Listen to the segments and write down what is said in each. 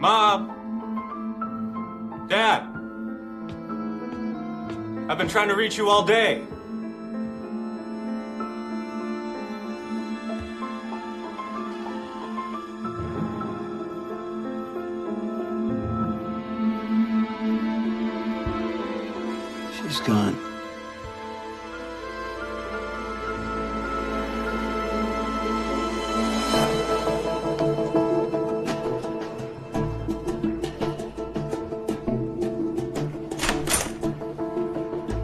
Mom! Dad! I've been trying to reach you all day. She's gone.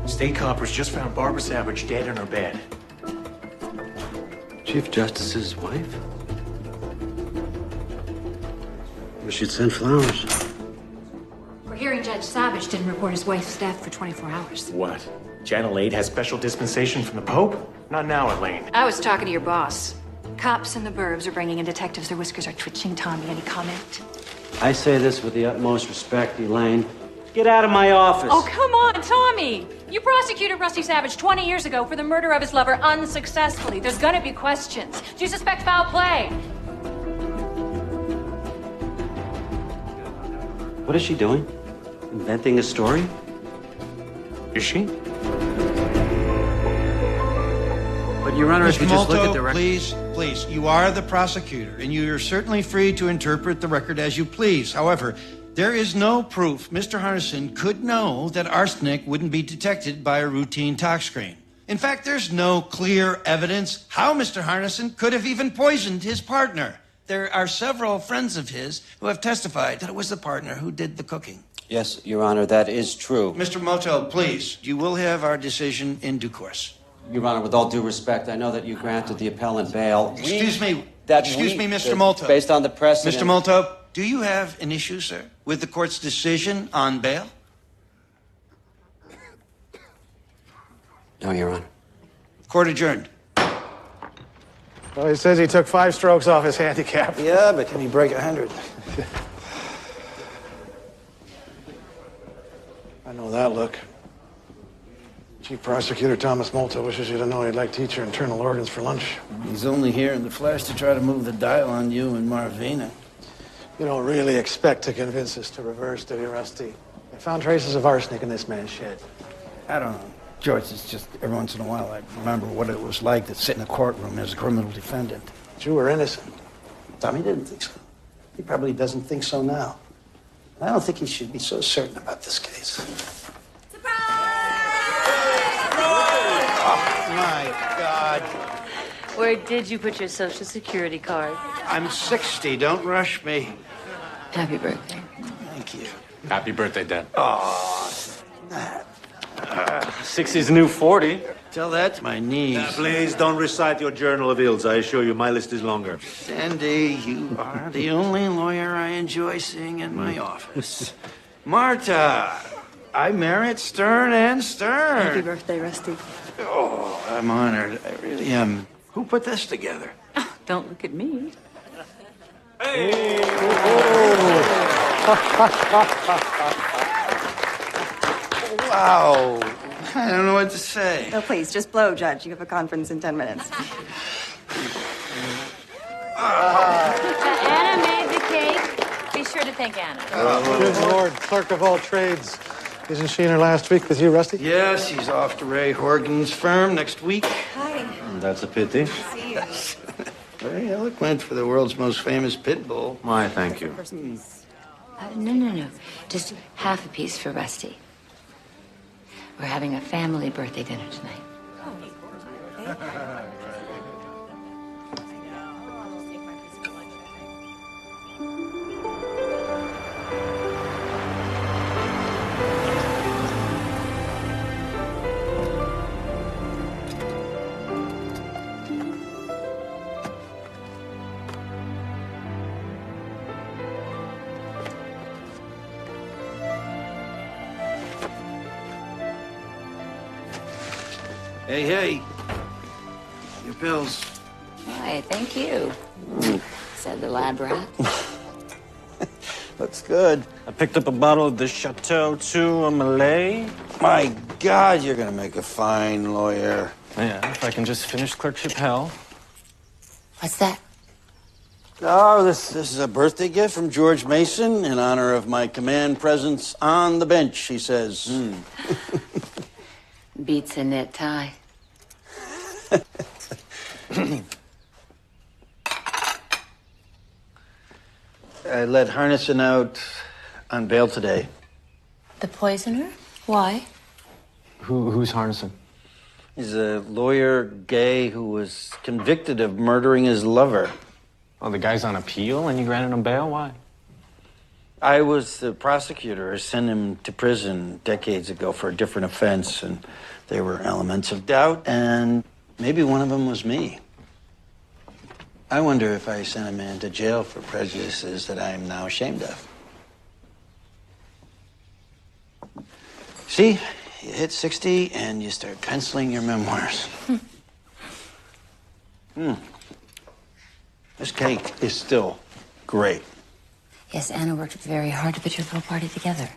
State coppers just found Barbara Savage dead in her bed. Chief Justice's wife? Well, she'd sent flowers. We're hearing Judge Savage didn't report his wife's death for 24 hours. What? Channel 8 has special dispensation from the Pope? Not now, Elaine. I was talking to your boss. Cops in the burbs are bringing in detectives. Their whiskers are twitching. Tommy, any comment? I say this with the utmost respect, Elaine. Get out of my office. Oh, come on, Tommy! You prosecuted Rusty Savage 20 years ago for the murder of his lover unsuccessfully. There's gonna be questions. Do you suspect foul play? What is she doing? Inventing a story? Is she? But, Your Honor, if you just look at the record... Please, you are the prosecutor, and you are certainly free to interpret the record as you please. However, there is no proof Mr. Harnison could know that arsenic wouldn't be detected by a routine tox screen. In fact, there's no clear evidence how Mr. Harnison could have even poisoned his partner. There are several friends of his who have testified that it was the partner who did the cooking. Yes, Your Honor, that is true. Mr. Moto, please, you will have our decision in due course. Your Honor, with all due respect, I know that you granted the appellant bail. Excuse me, Mr. Moto. Based on the precedent... Mr. Moto, do you have an issue, sir, with the court's decision on bail? No, Your Honor. Court adjourned. Well, he says he took 5 strokes off his handicap. Yeah, but can he break 100? I know that look. Chief Prosecutor Thomas Molto wishes you to know he'd like to eat your internal organs for lunch. He's only here in the flesh to try to move the dial on you and Marvina. You don't really expect to convince us to reverse, do you, Rusty? They found traces of arsenic in this man's shed. I don't know. George, it's just every once in a while I remember what it was like to sit in a courtroom as a criminal defendant. But you were innocent. Tommy didn't think so. He probably doesn't think so now. I don't think he should be so certain about this case. Oh, my God. Where did you put your Social Security card? I'm 60. Don't rush me. Happy birthday. Thank you. Happy birthday, Dad. Oh, 60's the new 40. tell that to my niece. Please don't recite your journal of ills. I assure you, my list is longer. Sandy, you are the only lawyer I enjoy seeing in my office. Marta, I merit Stern and Stern. Happy birthday, Rusty. Oh, I'm honored. I really am. Who put this together? Oh, don't look at me. Hey! Wow. I don't know what to say. No, please, just blow, Judge. You have a conference in 10 minutes. Anna made the cake. Be sure to thank Anna. Good Lord, clerk of all trades. Isn't she in her last week with you, Rusty? Yes, he's off to Ray Horgan's firm next week. Hi. That's a pity. See you. Very eloquent for the world's most famous pit bull. Why, thank you. No. Just half a piece for Rusty. We're having a family birthday dinner tonight. Hey. Your pills. Why, thank you, said the lab rat. Looks good. I picked up a bottle of the Chateau 2 Malay. My God, you're gonna make a fine lawyer. Yeah, if I can just finish clerkship hell. What's that? Oh, this is a birthday gift from George Mason in honor of my command presence on the bench, he says. Beats a knit tie. I let Harnison out on bail today. The poisoner? Why? Who's Harnison? He's a lawyer gay who was convicted of murdering his lover. Oh, the guy's on appeal and you granted him bail? Why? I was the prosecutor. I sent him to prison decades ago for a different offense, and there were elements of doubt, and maybe one of them was me. I wonder if I sent a man to jail for prejudices that I am now ashamed of. See, you hit 60 and you start penciling your memoirs. This cake is still great. Yes, Anna worked very hard to put your little party together.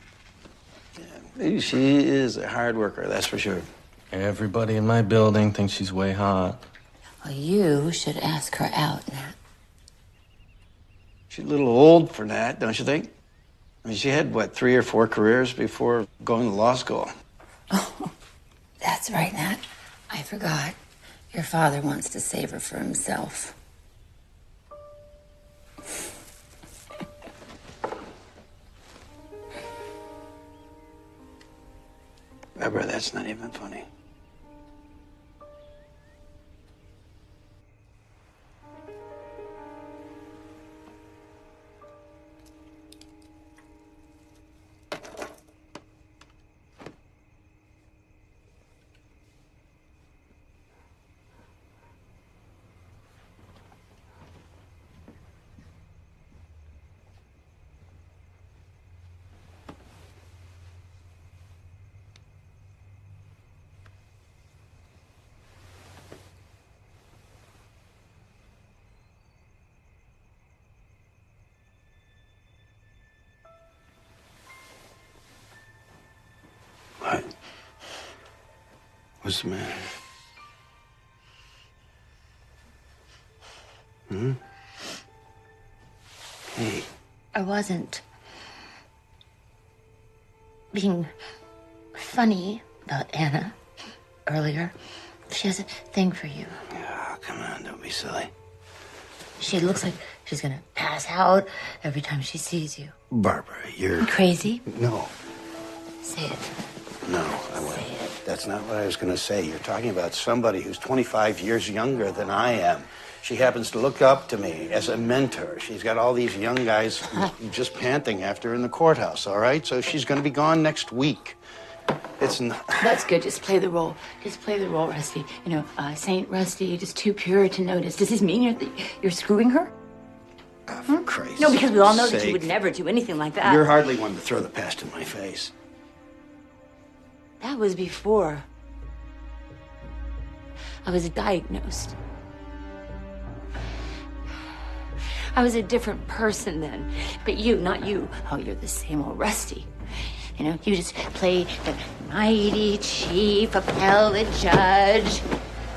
Yeah, she is a hard worker, that's for sure. Everybody in my building thinks she's way hot. Well, you should ask her out, Nat. She's a little old for that, don't you think? I mean, she had, what, 3 or 4 careers before going to law school? Oh, that's right, Nat. I forgot. Your father wants to save her for himself. Barbara, that's not even funny. What? What's the matter? Hey. I wasn't being funny about Anna earlier. She has a thing for you. Oh, come on, don't be silly. She looks like she's gonna pass out every time she sees you. Barbara, you're... Crazy? No. Say it. No, I wouldn't. That's not what I was going to say. You're talking about somebody who's 25 years younger than I am. She happens to look up to me as a mentor. She's got all these young guys just panting after her in the courthouse, all right? So she's going to be gone next week. It's not... That's good. Just play the role. Just play the role, Rusty. You know, Saint Rusty, just too pure to notice. Does this mean you're screwing her? For Christ's No, because we all know sake. that you would never do anything like that. You're hardly one to throw the past in my face. That was before I was diagnosed. I was a different person then. But you, not you. Oh, you're the same old Rusty. You know, you just play the mighty chief appellate judge.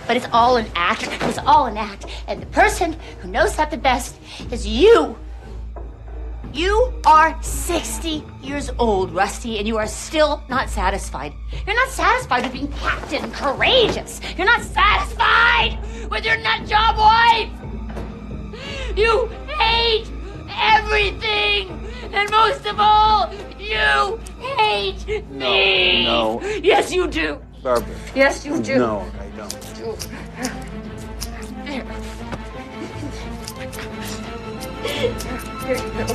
But it's all an act. It's all an act. And the person who knows that the best is you. You are 60 years old, Rusty, and you are still not satisfied. You're not satisfied with being Captain Courageous. You're not satisfied with your nut job wife. You hate everything. And most of all, you hate me. No. Yes, you do. Barbara. Yes, you do. No, I don't. There you go.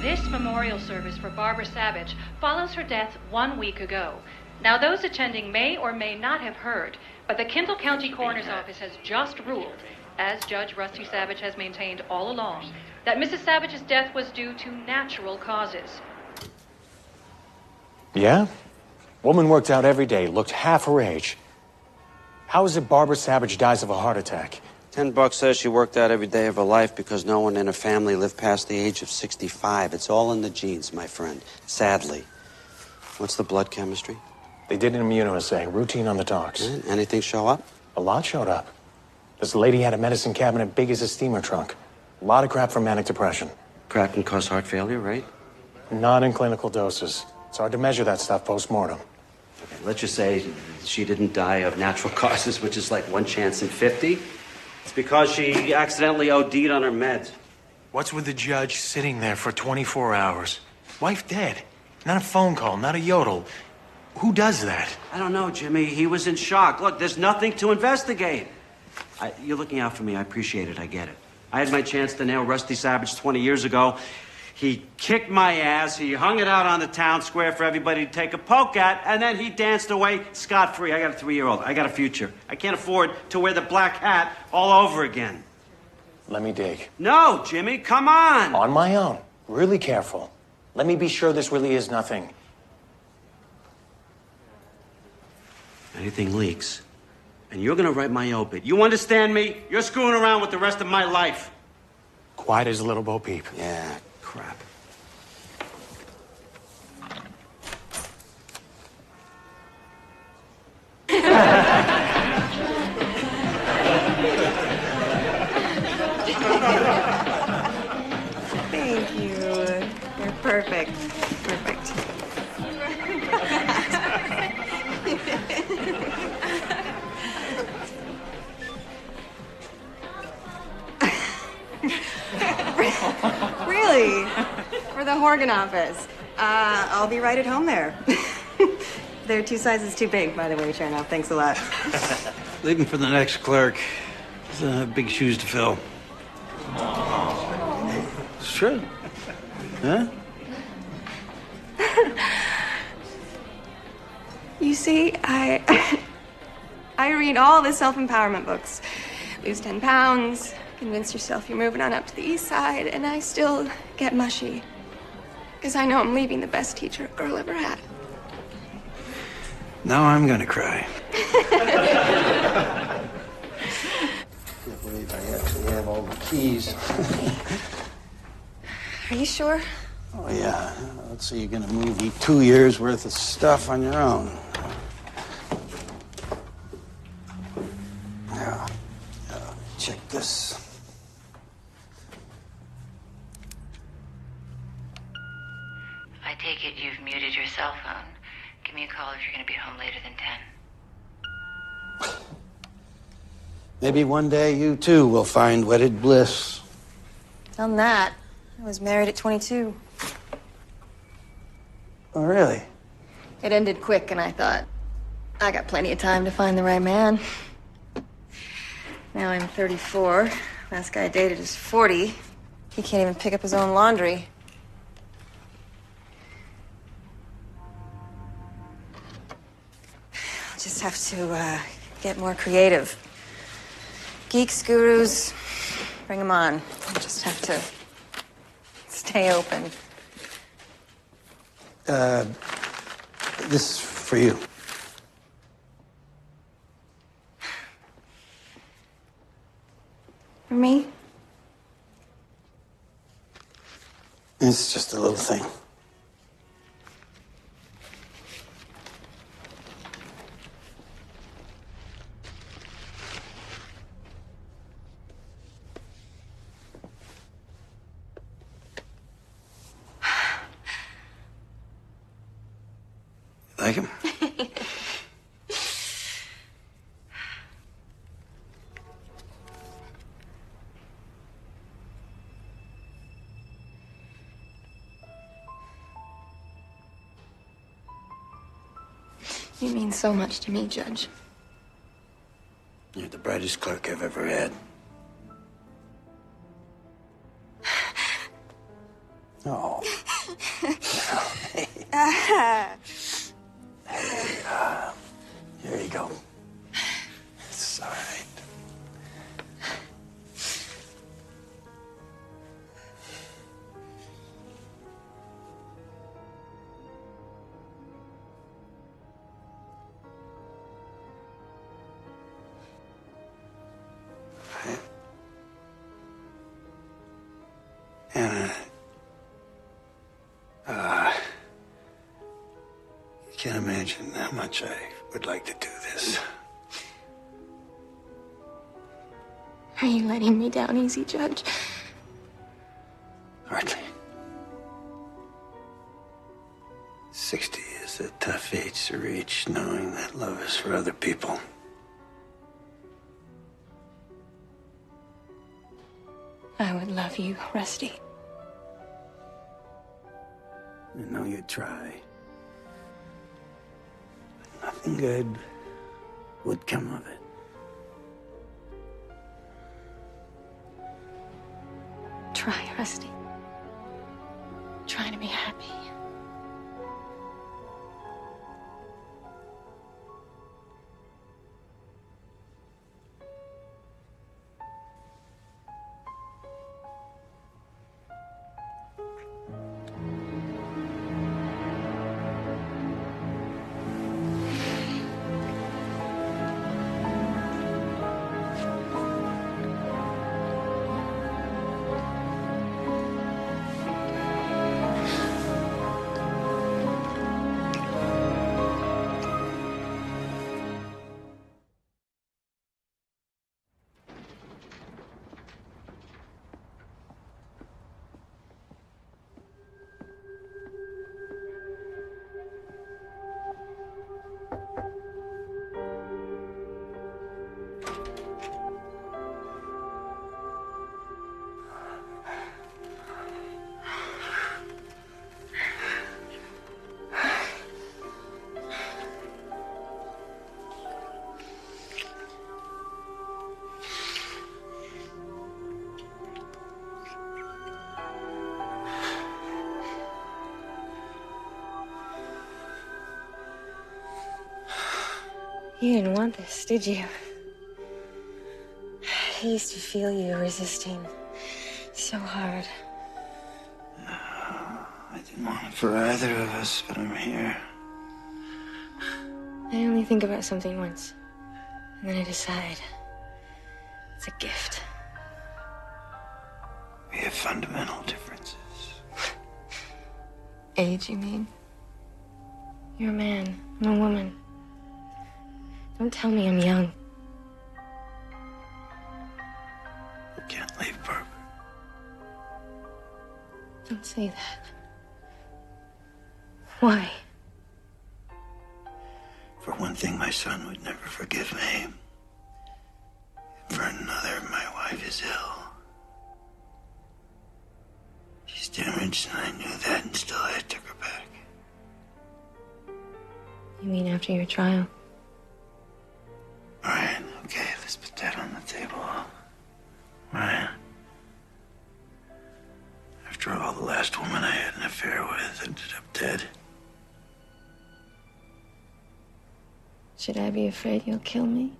This memorial service for Barbara Savage follows her death 1 week ago. Now, those attending may or may not have heard, but the Kendall County Coroner's Office has just ruled, as Judge Rusty Savage has maintained all along, that Mrs. Savage's death was due to natural causes. Yeah? Woman worked out every day, looked half her age. How is it Barbara Savage dies of a heart attack? $10 says she worked out every day of her life because no one in her family lived past the age of 65. It's all in the genes, my friend. Sadly. What's the blood chemistry? They did an immunoassay, routine on the docs. Anything show up? A lot showed up. This lady had a medicine cabinet big as a steamer trunk. A lot of crap for manic depression. Crap can cause heart failure, right? Not in clinical doses. It's hard to measure that stuff post-mortem. Okay, let's just say she didn't die of natural causes, which is like 1 chance in 50. It's because she accidentally OD'd on her meds. What's with the judge sitting there for 24 hours? Wife dead. Not a phone call, not a yodel. Who does that? I don't know, Jimmy. He was in shock. Look, there's nothing to investigate. You're looking out for me. I appreciate it. I get it. I had my chance to nail Rusty Savage 20 years ago. He kicked my ass. He hung it out on the town square for everybody to take a poke at, and then he danced away scot-free. I got a 3-year-old. I got a future. I can't afford to wear the black hat all over again. Let me dig. No, Jimmy, come on. On my own. Really careful. Let me be sure this really is nothing. Anything leaks, and you're gonna write my obit. You understand me? You're screwing around with the rest of my life. Quiet as a little Bo Peep. Yeah, crap. Thank you. You're perfect. Perfect. Really? For the Horgan office. I'll be right at home there. They're 2 sizes too big, by the way, Chernoff. Thanks a lot. Leaving for the next clerk. It's big shoes to fill. It's true. Huh? You see, I read all the self-empowerment books. Lose 10 pounds, convince yourself you're moving on up to the east side, and I still get mushy. Because I know I'm leaving the best teacher a girl ever had. Now I'm gonna cry. I can't believe I actually have all the keys. Are you sure? Oh, yeah. Let's see, you're gonna move 2 years worth of stuff on your own. Yeah. Check this. I take it you've muted your cell phone. Give me a call if you're going to be home later than 10. Maybe one day you, too, will find wedded bliss. Done that. I was married at 22. Oh, really? It ended quick, and I thought, I got plenty of time to find the right man. Now I'm 34. Last guy I dated is 40. He can't even pick up his own laundry. I'll just have to get more creative. Geeks, gurus, bring them on. I'll just have to stay open. This is for you. For me? It's just a little thing. Like him? You mean so much to me, Judge. You're the brightest clerk I've ever had. Oh. Here you go. It's all right. Anna, you can't imagine how much I would like to do this. Are you letting me down easy, Judge? Hardly. 60 is a tough age to reach, knowing that love is for other people. I would love you, Rusty. I know you'd try. But nothing good would come of it. Try, Rusty. Try to be happy. You didn't want this, did you? I used to feel you resisting so hard. I didn't want it for either of us, but I'm here. I only think about something once, and then I decide it's a gift. We have fundamental differences. Age, you mean? You're a man. I'm a woman. Don't tell me I'm young. You can't leave Barbara. Don't say that. Why? For one thing, my son would never forgive me. For another, my wife is ill. She's damaged, and I knew that, and still I took her back. You mean after your trial? All right, okay, let's put that on the table. All right. After all, the last woman I had an affair with ended up dead. Should I be afraid you'll kill me?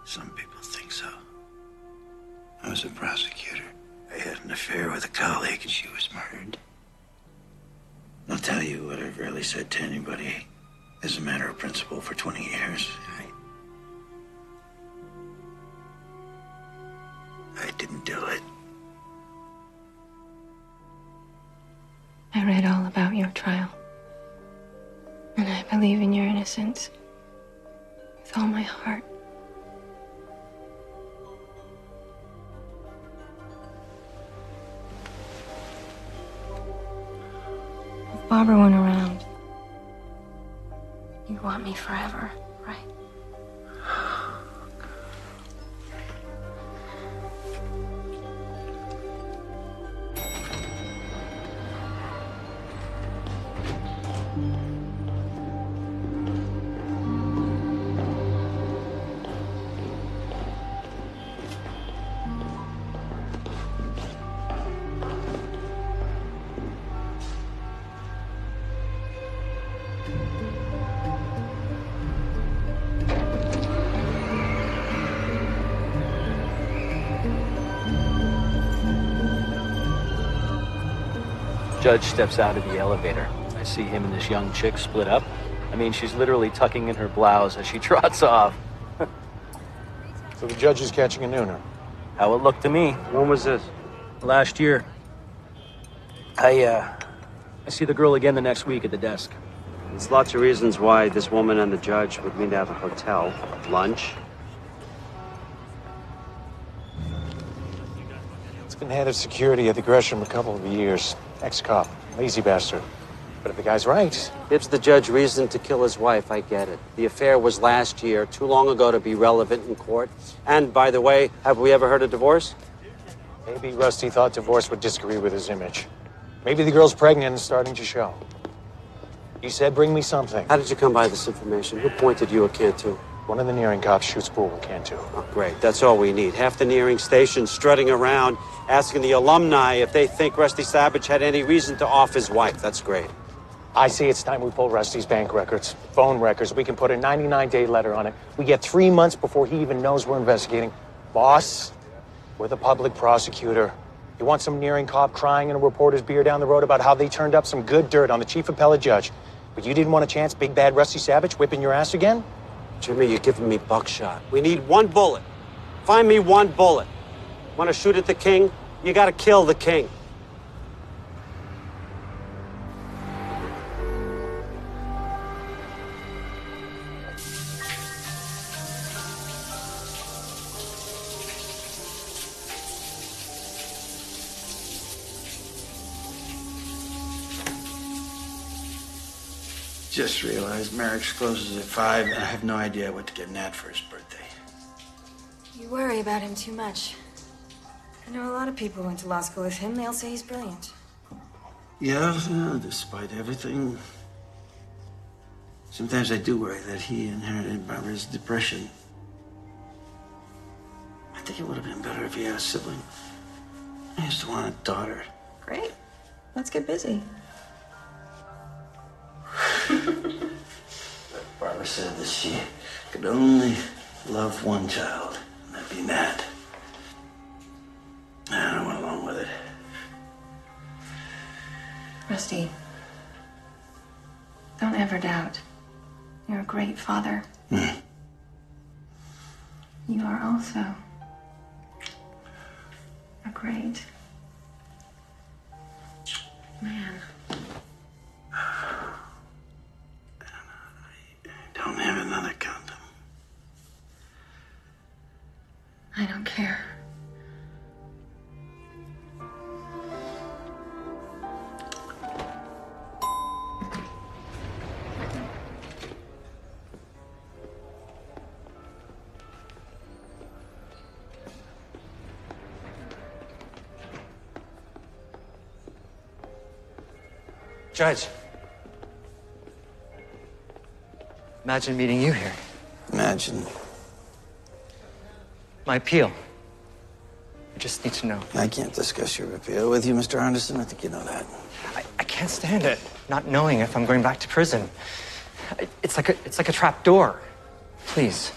Some people think so. I was a prosecutor. I had an affair with a colleague, and she was murdered. I'll tell you what I've rarely said to anybody as a matter of principle for 20 years. I didn't do it. I read all about your trial. And I believe in your innocence with all my heart. If Barbara went around, you'd want me forever, right? Judge steps out of the elevator. I see him and this young chick split up. I mean, she's literally tucking in her blouse as she trots off. So the judge is catching a nooner. How it looked to me. When was this? Last year. I see the girl again the next week at the desk. There's lots of reasons why this woman and the judge would meet at a hotel. Lunch. been head of security at the Gresham a couple of years. Ex-cop, lazy bastard. But if the guy's right... Gives the judge reason to kill his wife, I get it. The affair was last year, too long ago to be relevant in court. And, by the way, have we ever heard of divorce? Maybe Rusty thought divorce would disagree with his image. Maybe the girl's pregnant and starting to show. He said, bring me something. How did you come by this information? Who pointed you at Cantu? One of the nearing cops shoots pool with Cantu. Oh, great. That's all we need. Half the nearing station strutting around, asking the alumni if they think Rusty Savage had any reason to off his wife. That's great. I say it's time we pull Rusty's bank records, phone records. We can put a 99-day letter on it. We get 3 months before he even knows we're investigating. Boss, we're the public prosecutor. You want some nearing cop crying in a reporter's beer down the road about how they turned up some good dirt on the chief appellate judge. But you didn't want a chance, big bad Rusty Savage whipping your ass again? Jimmy, you're giving me buckshot. We need one bullet. Find me one bullet. Want to shoot at the king? You got to kill the king. Just realized marriage closes at 5, and I have no idea what to get Nat for his birthday. You worry about him too much. I know a lot of people who went to law school with him. They all say he's brilliant. Yeah, despite everything. Sometimes I do worry that he inherited Barbara's depression. I think it would have been better if he had a sibling. I used to want a daughter. Great. Let's get busy. Barbara said that she could only love one child, and that'd be Nat. I went along with it. Rusty, don't ever doubt. You're a great father. You are also a great man. Don't have another condom. I don't care. Judge. Imagine meeting you here. Imagine. My appeal. I just need to know. I can't discuss your appeal with you, Mr. Anderson. I think you know that. I can't stand it, not knowing if I'm going back to prison. It's like a trap door. Please.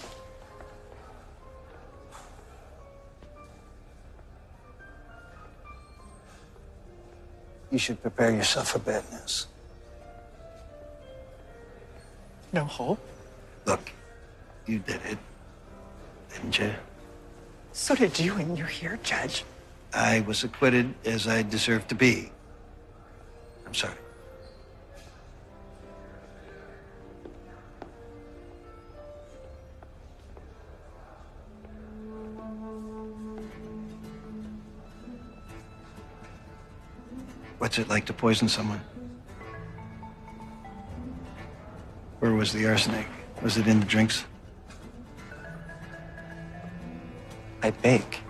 You should prepare yourself for bad news. No hope? Look, you did it, didn't you? So did you, and you're here, Judge. I was acquitted as I deserved to be. I'm sorry. What's it like to poison someone? Where was the arsenic? Was it in the drinks? I bake.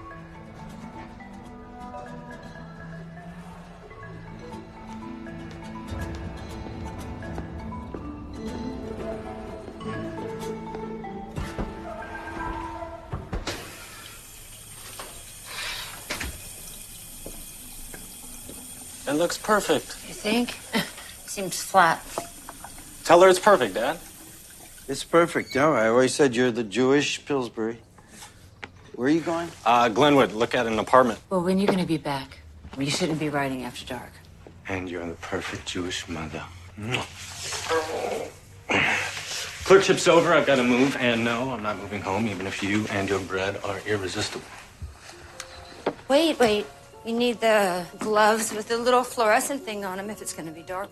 It looks perfect. You think? Seems flat. Tell her it's perfect, Dad. It's perfect. No, I always said you're the Jewish Pillsbury. Where are you going? Glenwood, look at an apartment. Well, when are you going to be back? You shouldn't be riding after dark. And you're the perfect Jewish mother. Clerkship's over. I've got to move. And no, I'm not moving home, even if you and your bread are irresistible. Wait. You need the gloves with the little fluorescent thing on them if it's going to be dark.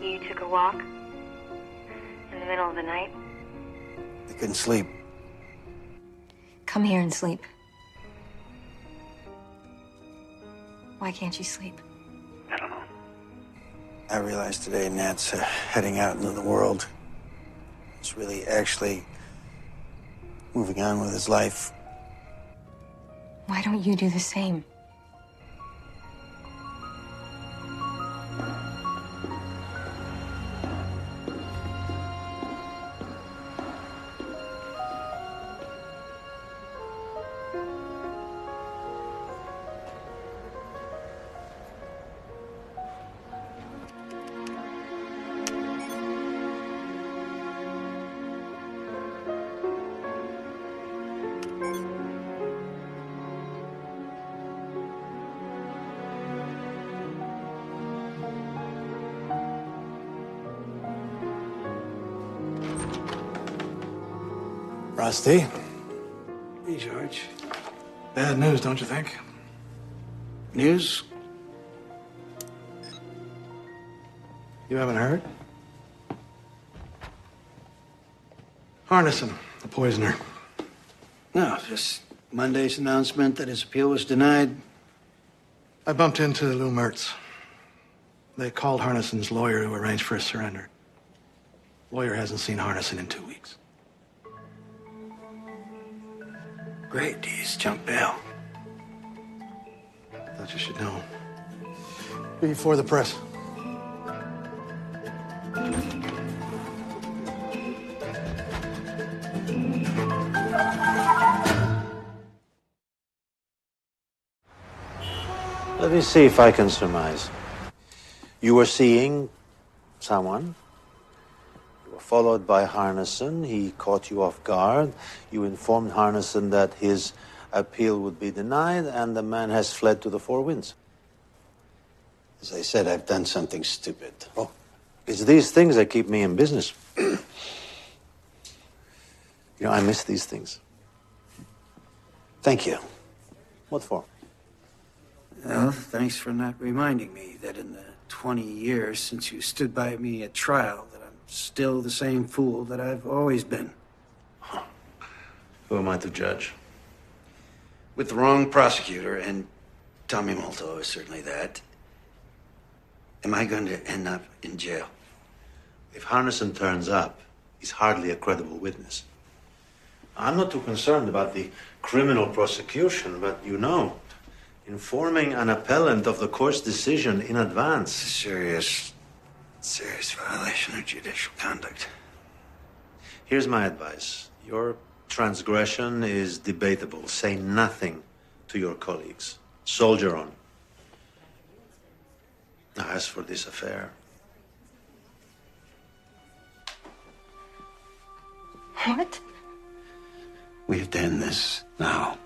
You took a walk? middle of the night? They couldn't sleep. Come here and sleep. Why can't you sleep? I don't know. I realized today Nat's heading out into the world. He's really actually moving on with his life. Why don't you do the same? Rusty. Hey, George. Bad news, don't you think? News? You haven't heard? Harnison, the poisoner. No, just Monday's announcement that his appeal was denied. I bumped into Lou Mertz. They called Harnison's lawyer to arrange for his surrender. Lawyer hasn't seen Harnison in 2 weeks. Great, he's jumped bail. Thought you should know. Before the press. Let me see if I can surmise. You were seeing someone. You were followed by Harnison. He caught you off guard. You informed Harnison that his appeal would be denied, and the man has fled to the Four Winds. As I said, I've done something stupid. Oh, it's these things that keep me in business. You know, I miss these things. Thank you. What for? Well, thanks for not reminding me that in the 20 years since you stood by me at trial, that I'm still the same fool that I've always been. Who am I to judge? With the wrong prosecutor, and Tommy Molto is certainly that, am I going to end up in jail? If Harnison turns up, he's hardly a credible witness. I'm not too concerned about the criminal prosecution, but you know, informing an appellant of the court's decision in advance. Serious violation of judicial conduct. Here's my advice. Your transgression is debatable. Say nothing to your colleagues. Soldier on. Now, as for this affair, What? We've done this now.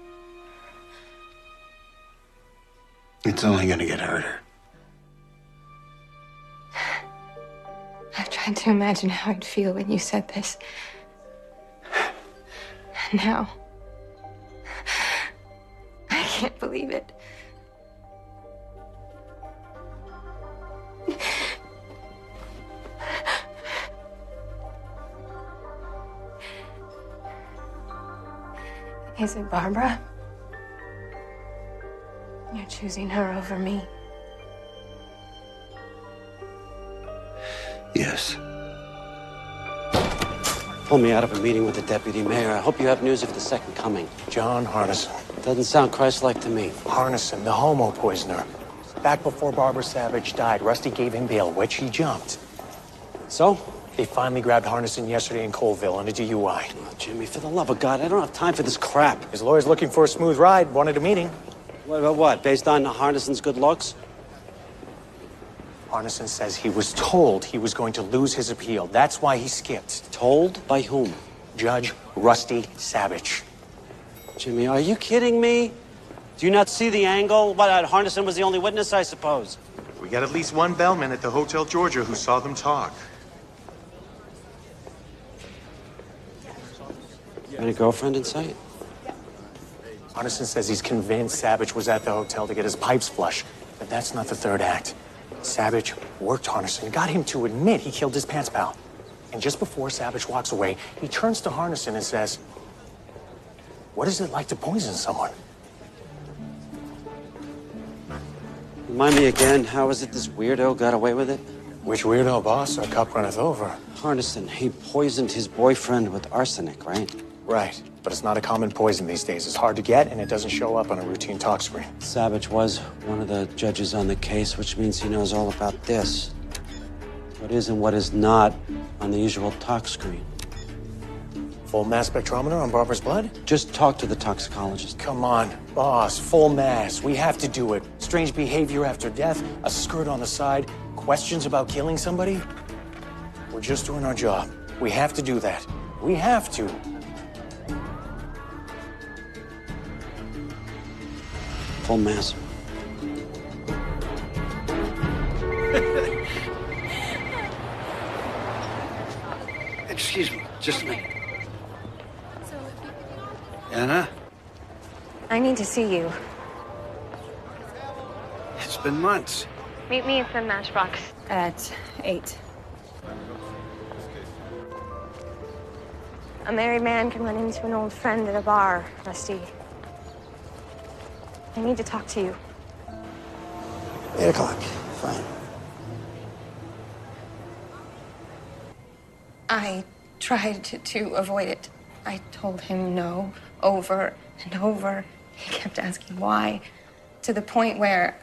It's only going to get harder. I've tried to imagine how I'd feel when you said this. And now, I can't believe it. Is it Barbara? You're choosing her over me. Yes. Pull me out of a meeting with the deputy mayor. I hope you have news of the second coming. John Harnison. Doesn't sound Christ-like to me. Harnison, the homo poisoner. Back before Barbara Savage died, Rusty gave him bail, which he jumped. So? They finally grabbed Harnison yesterday in Colville on a DUI. Oh, Jimmy, for the love of God, I don't have time for this crap. His lawyer's looking for a smooth ride, wanted a meeting. What? Based on Harnison's good looks? Harnison says he was told he was going to lose his appeal. That's why he skipped. Told? By whom? Judge Rusty Savage. Jimmy, are you kidding me? Do you not see the angle? What, Harnison was the only witness, I suppose? We got at least one bellman at the Hotel Georgia who saw them talk. Any girlfriend in sight? Harnison says he's convinced Savage was at the hotel to get his pipes flush. But that's not the third act. Savage worked Harnison, got him to admit he killed his pants pal. And just before Savage walks away, he turns to Hardison and says, "What is it like to poison someone?" Remind me again, how is it this weirdo got away with it? Which weirdo, boss? Our cup runneth over. Hardison, he poisoned his boyfriend with arsenic, right? Right, but it's not a common poison these days. It's hard to get, and it doesn't show up on a routine talk screen. Savage was one of the judges on the case, which means he knows all about this. What is and what is not on the usual talk screen. Full mass spectrometer on Barbara's blood? Just talk to the toxicologist. Come on, boss, full mass. We have to do it. Strange behavior after death, a skirt on the side, questions about killing somebody. We're just doing our job. We have to do that. We have to. Full mass. Excuse me, just a minute. Anna, I need to see you. it's been months. Meet me at the Matchbox at 8. A married man can run into an old friend at a bar, Rusty. I need to talk to you. 8 o'clock, fine. I tried to avoid it. I told him no over and over. He kept asking why, to the point where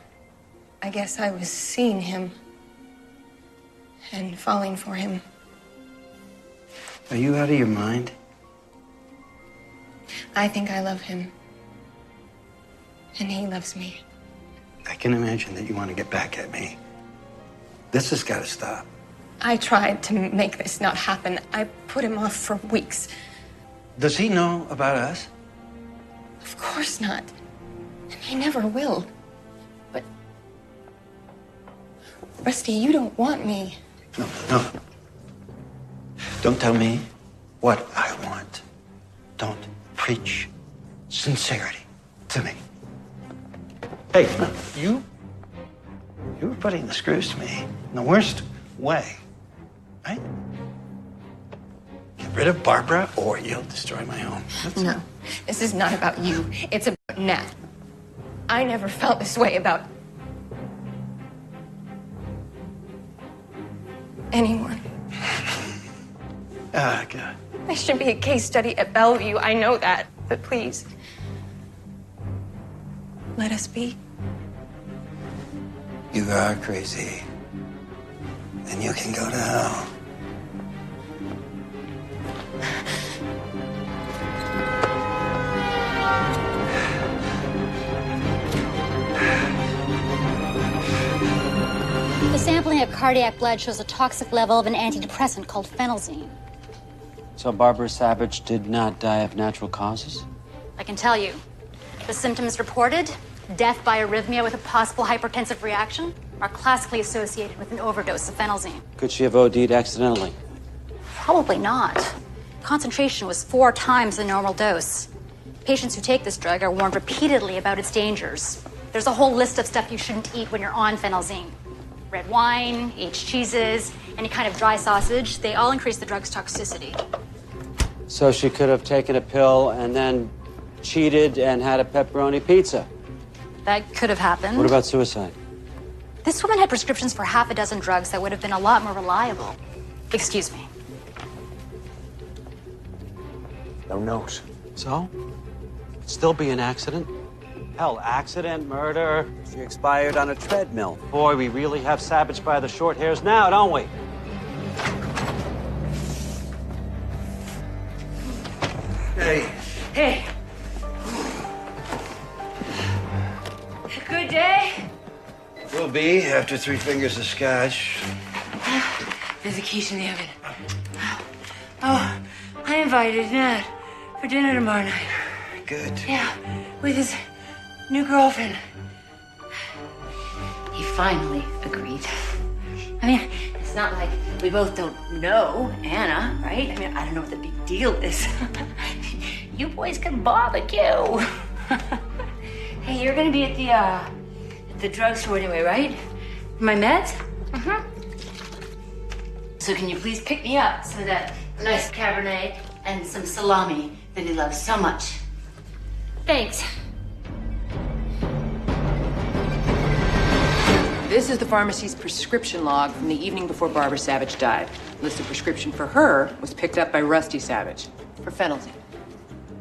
I guess I was seeing him and falling for him. Are you out of your mind? I think I love him. And he loves me. I can imagine that you want to get back at me. This has got to stop. I tried to make this not happen. I put him off for weeks. Does he know about us? Of course not. And he never will. But, Rusty, you don't want me. No. Don't tell me what I want. Don't preach sincerity to me. Hey, you were putting the screws to me in the worst way, right? Get rid of Barbara or you'll destroy my home. No, this is not about you. It's about Nat. I never felt this way about anyone. Ah, God. I should be a case study at Bellevue. I know that. But please, let us be. You are crazy. And you can go to hell. The sampling of cardiac blood shows a toxic level of an antidepressant called phenelzine. So Barbara Savage did not die of natural causes? I can tell you, the symptoms reported, death by arrhythmia with a possible hypertensive reaction, are classically associated with an overdose of phenelzine. Could she have OD'd accidentally? Probably not. Concentration was 4 times the normal dose. Patients who take this drug are warned repeatedly about its dangers. There's a whole list of stuff you shouldn't eat when you're on phenelzine. Red wine, aged cheeses, any kind of dry sausage, they all increase the drug's toxicity. So she could have taken a pill and then cheated and had a pepperoni pizza. That could have happened. What about suicide? This woman had prescriptions for half a dozen drugs that would have been a lot more reliable. Excuse me. No note. So? It'd still be an accident? Hell, accident, murder. She expired on a treadmill. Boy, we really have Savage by the short hairs now, don't we? Hey. Hey. Good day. Will be after 3 fingers of scotch. There's a quiche in the oven. Oh, I invited Nat for dinner tomorrow night. Good. Yeah, with his new girlfriend. He finally agreed. I mean, it's not like we both don't know Anna, right? I mean, I don't know what the big deal is. You boys can barbecue. Hey, you're gonna be at the drugstore anyway, right? My meds? Mm-hmm. So can you please pick me up some of that nice Cabernet and some salami that he loves so much? Thanks. This is the pharmacy's prescription log from the evening before Barbara Savage died. Listed prescription for her was picked up by Rusty Savage for phenelzine.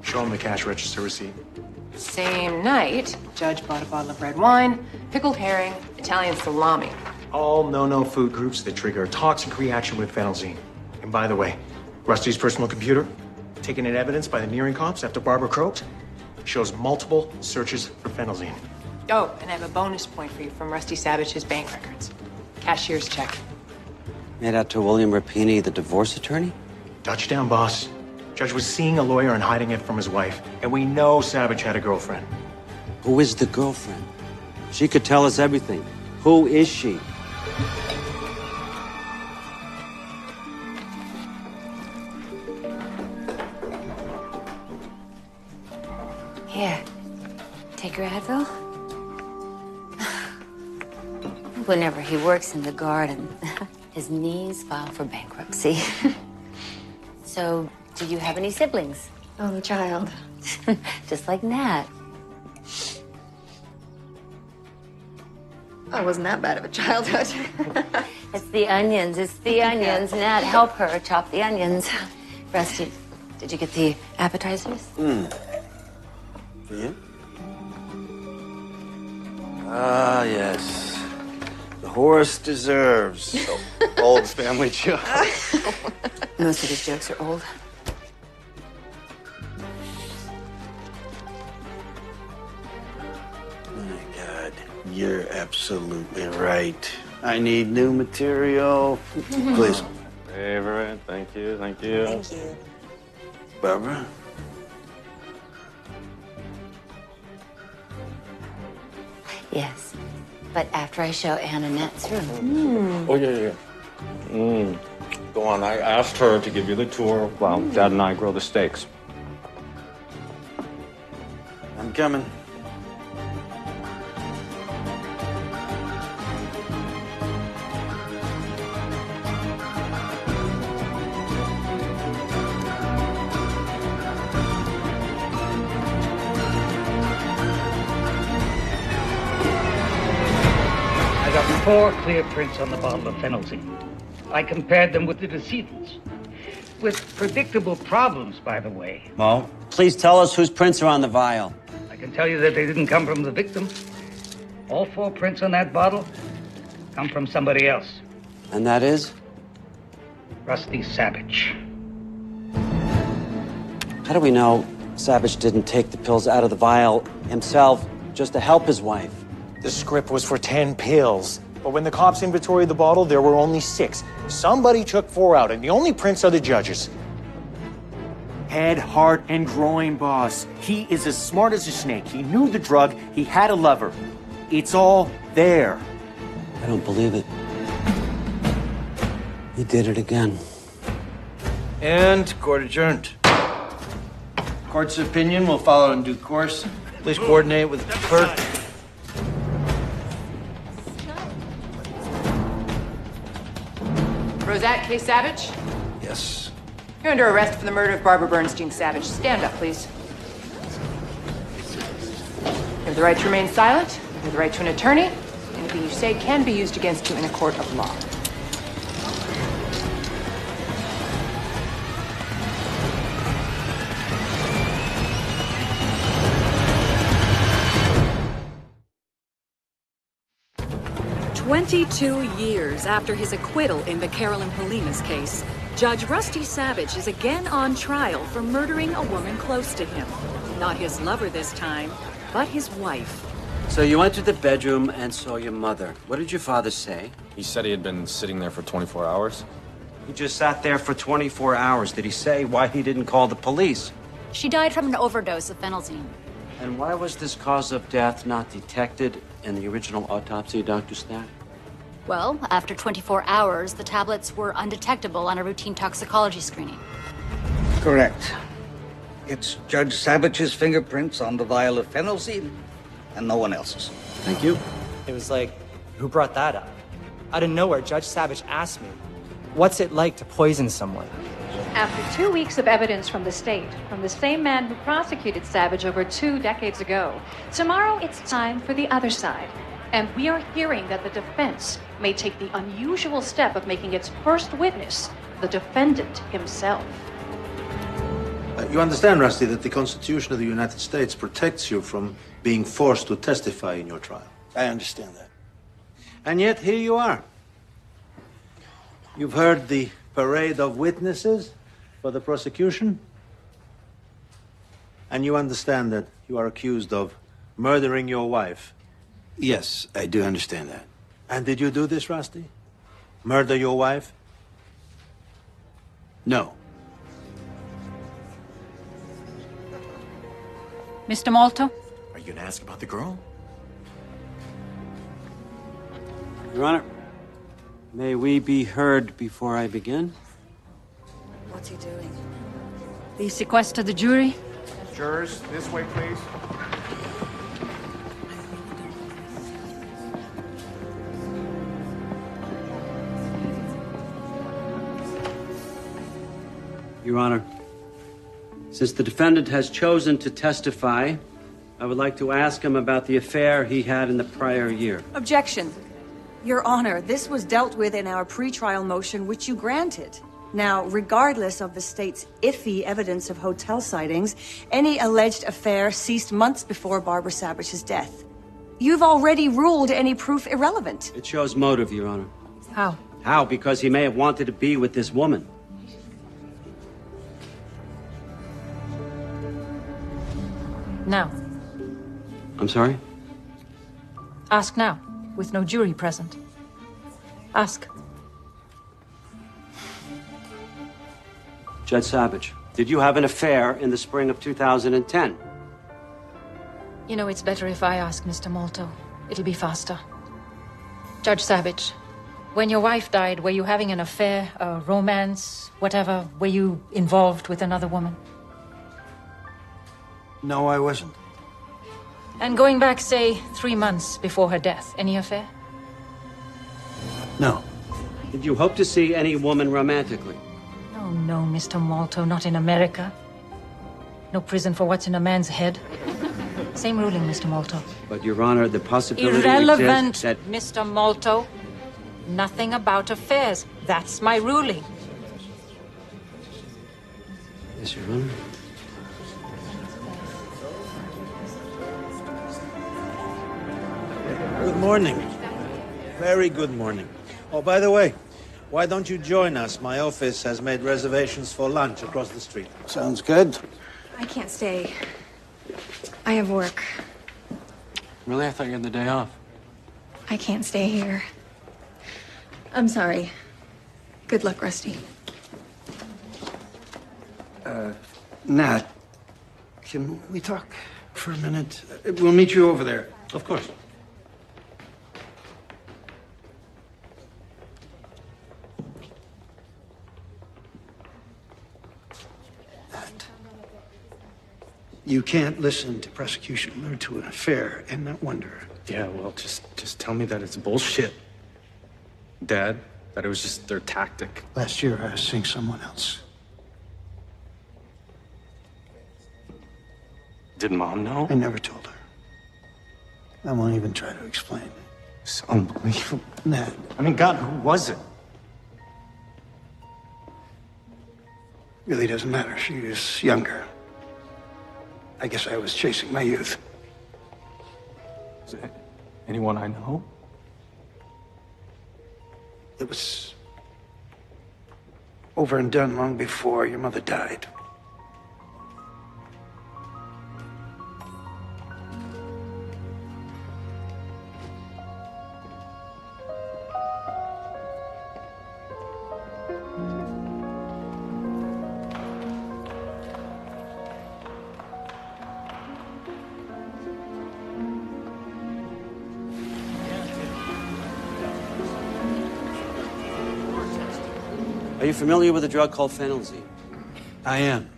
Show him the cash register receipt. Same night, Judge bought a bottle of red wine, pickled herring, Italian salami. All no-no food groups that trigger a toxic reaction with phenelzine. And by the way, Rusty's personal computer, taken in evidence by the Nearing cops after Barbara croaked, shows multiple searches for phenelzine. Oh, and I have a bonus point for you from Rusty Savage's bank records. Cashier's check. Made out to William Rapini, the divorce attorney? Touchdown, boss. Judge was seeing a lawyer and hiding it from his wife. And we know Savage had a girlfriend. Who is the girlfriend? She could tell us everything. Who is she? Here, take your Advil. Whenever he works in the garden, his knees file for bankruptcy. So, do you have any siblings? Only child. Just like Nat. I wasn't that bad of a childhood. It's the onions. It's the onions. Nat, help her chop the onions. Rusty, did you get the appetizers? For you? Ah, yes. The horse deserves. Old family joke. Most of his jokes are old. My God, you're absolutely right. I need new material. Please. Favorite. Thank you. Thank you. Thank you. Barbara? Yes, but after I show Anna Nat's room. Oh, yeah. Go on. I asked her to give you the tour while Dad and I grill the steaks. I'm coming. I got 4 clear prints on the bottle of phenelzine. I compared them with the decedent's. With predictable problems, by the way. Well, please tell us whose prints are on the vial. I can tell you that they didn't come from the victim. All 4 prints on that bottle come from somebody else. And that is? Rusty Savage. How do we know Savage didn't take the pills out of the vial himself just to help his wife? The script was for 10 pills. But when the cops inventoried the bottle, there were only 6. Somebody took 4 out, and the only prints are the judge's. Head, heart, and groin, boss. He is as smart as a snake. He knew the drug. He had a lover. It's all there. I don't believe it. He did it again. And court adjourned. Court's opinion will follow in due course. Please coordinate with the clerk. Rosette K. Savage? Yes. You're under arrest for the murder of Barbara Bernstein Savage. Stand up, please. You have the right to remain silent. You have the right to an attorney. Anything you say can be used against you in a court of law. "22 years after his acquittal in the Carolyn Polinas case, Judge Rusty Savage is again on trial for murdering a woman close to him. Not his lover this time, but his wife. So you entered the bedroom and saw your mother. What did your father say? He said he had been sitting there for 24 hours. He just sat there for 24 hours. Did he say why he didn't call the police? She died from an overdose of phenelzine. And why was this cause of death not detected in the original autopsy, Dr. Stack? Well, after 24 hours, the tablets were undetectable on a routine toxicology screening. Correct. It's Judge Savage's fingerprints on the vial of phenelzine, and no one else's. Thank you. It was like, who brought that up? Out of nowhere, Judge Savage asked me, What's it like to poison someone? After 2 weeks of evidence from the state, from the same man who prosecuted Savage over 2 decades ago, tomorrow it's time for the other side. And we are hearing that the defense may take the unusual step of making its first witness the defendant himself. You understand, Rusty, that the Constitution of the United States protects you from being forced to testify in your trial. I understand that. And yet, here you are. You've heard the parade of witnesses for the prosecution, and you understand that you are accused of murdering your wife. Yes, I do understand that. And did you do this, Rusty? Murder your wife? No. Mr. Malto? Are you gonna ask about the girl? Your Honor, may we be heard before I begin? What's he doing? They sequester the jury? Jurors, this way, please. Your Honor, since the defendant has chosen to testify, I would like to ask him about the affair he had in the prior year. Objection. Your Honor, this was dealt with in our pretrial motion, which you granted. Now, regardless of the state's iffy evidence of hotel sightings, any alleged affair ceased months before Barbara Savage's death. You've already ruled any proof irrelevant. It shows motive, Your Honor. How? How? Because he may have wanted to be with this woman. Now. I'm sorry? Ask now, with no jury present. Ask. Judge Savage, did you have an affair in the spring of 2010? You know, it's better if I ask, Mr. Malto. It'll be faster. Judge Savage, when your wife died, were you having an affair, a romance, whatever? Were you involved with another woman? No, I wasn't. And going back, say, 3 months before her death, any affair? No. Did you hope to see any woman romantically? Oh, no, Mr. Malto, not in America. No prison for what's in a man's head. Same ruling, Mr. Malto. But, Your Honor, the possibility Irrelevant, exists that... Mr. Malto. Nothing about affairs. That's my ruling. Yes, Your Honor. Good morning. Very good morning. Oh, by the way, why don't you join us? My office has made reservations for lunch across the street. Sounds good. I can't stay. I have work. Really? I thought you had the day off. I can't stay here. I'm sorry. Good luck, Rusty. Nat, can we talk for a minute? We'll meet you over there. Of course. You can't listen to prosecution or to an affair and not wonder. Yeah, well, just tell me that it's bullshit. Dad, that it was just their tactic. Last year, I was seeing someone else. Did Mom know? I never told her. I won't even try to explain. It's unbelievable. Nat. I mean, God, who was it? Really doesn't matter. She was younger. I guess I was chasing my youth. Is it anyone I know? It was over and done long before your mother died. Are you familiar with a drug called phenelzine? I am.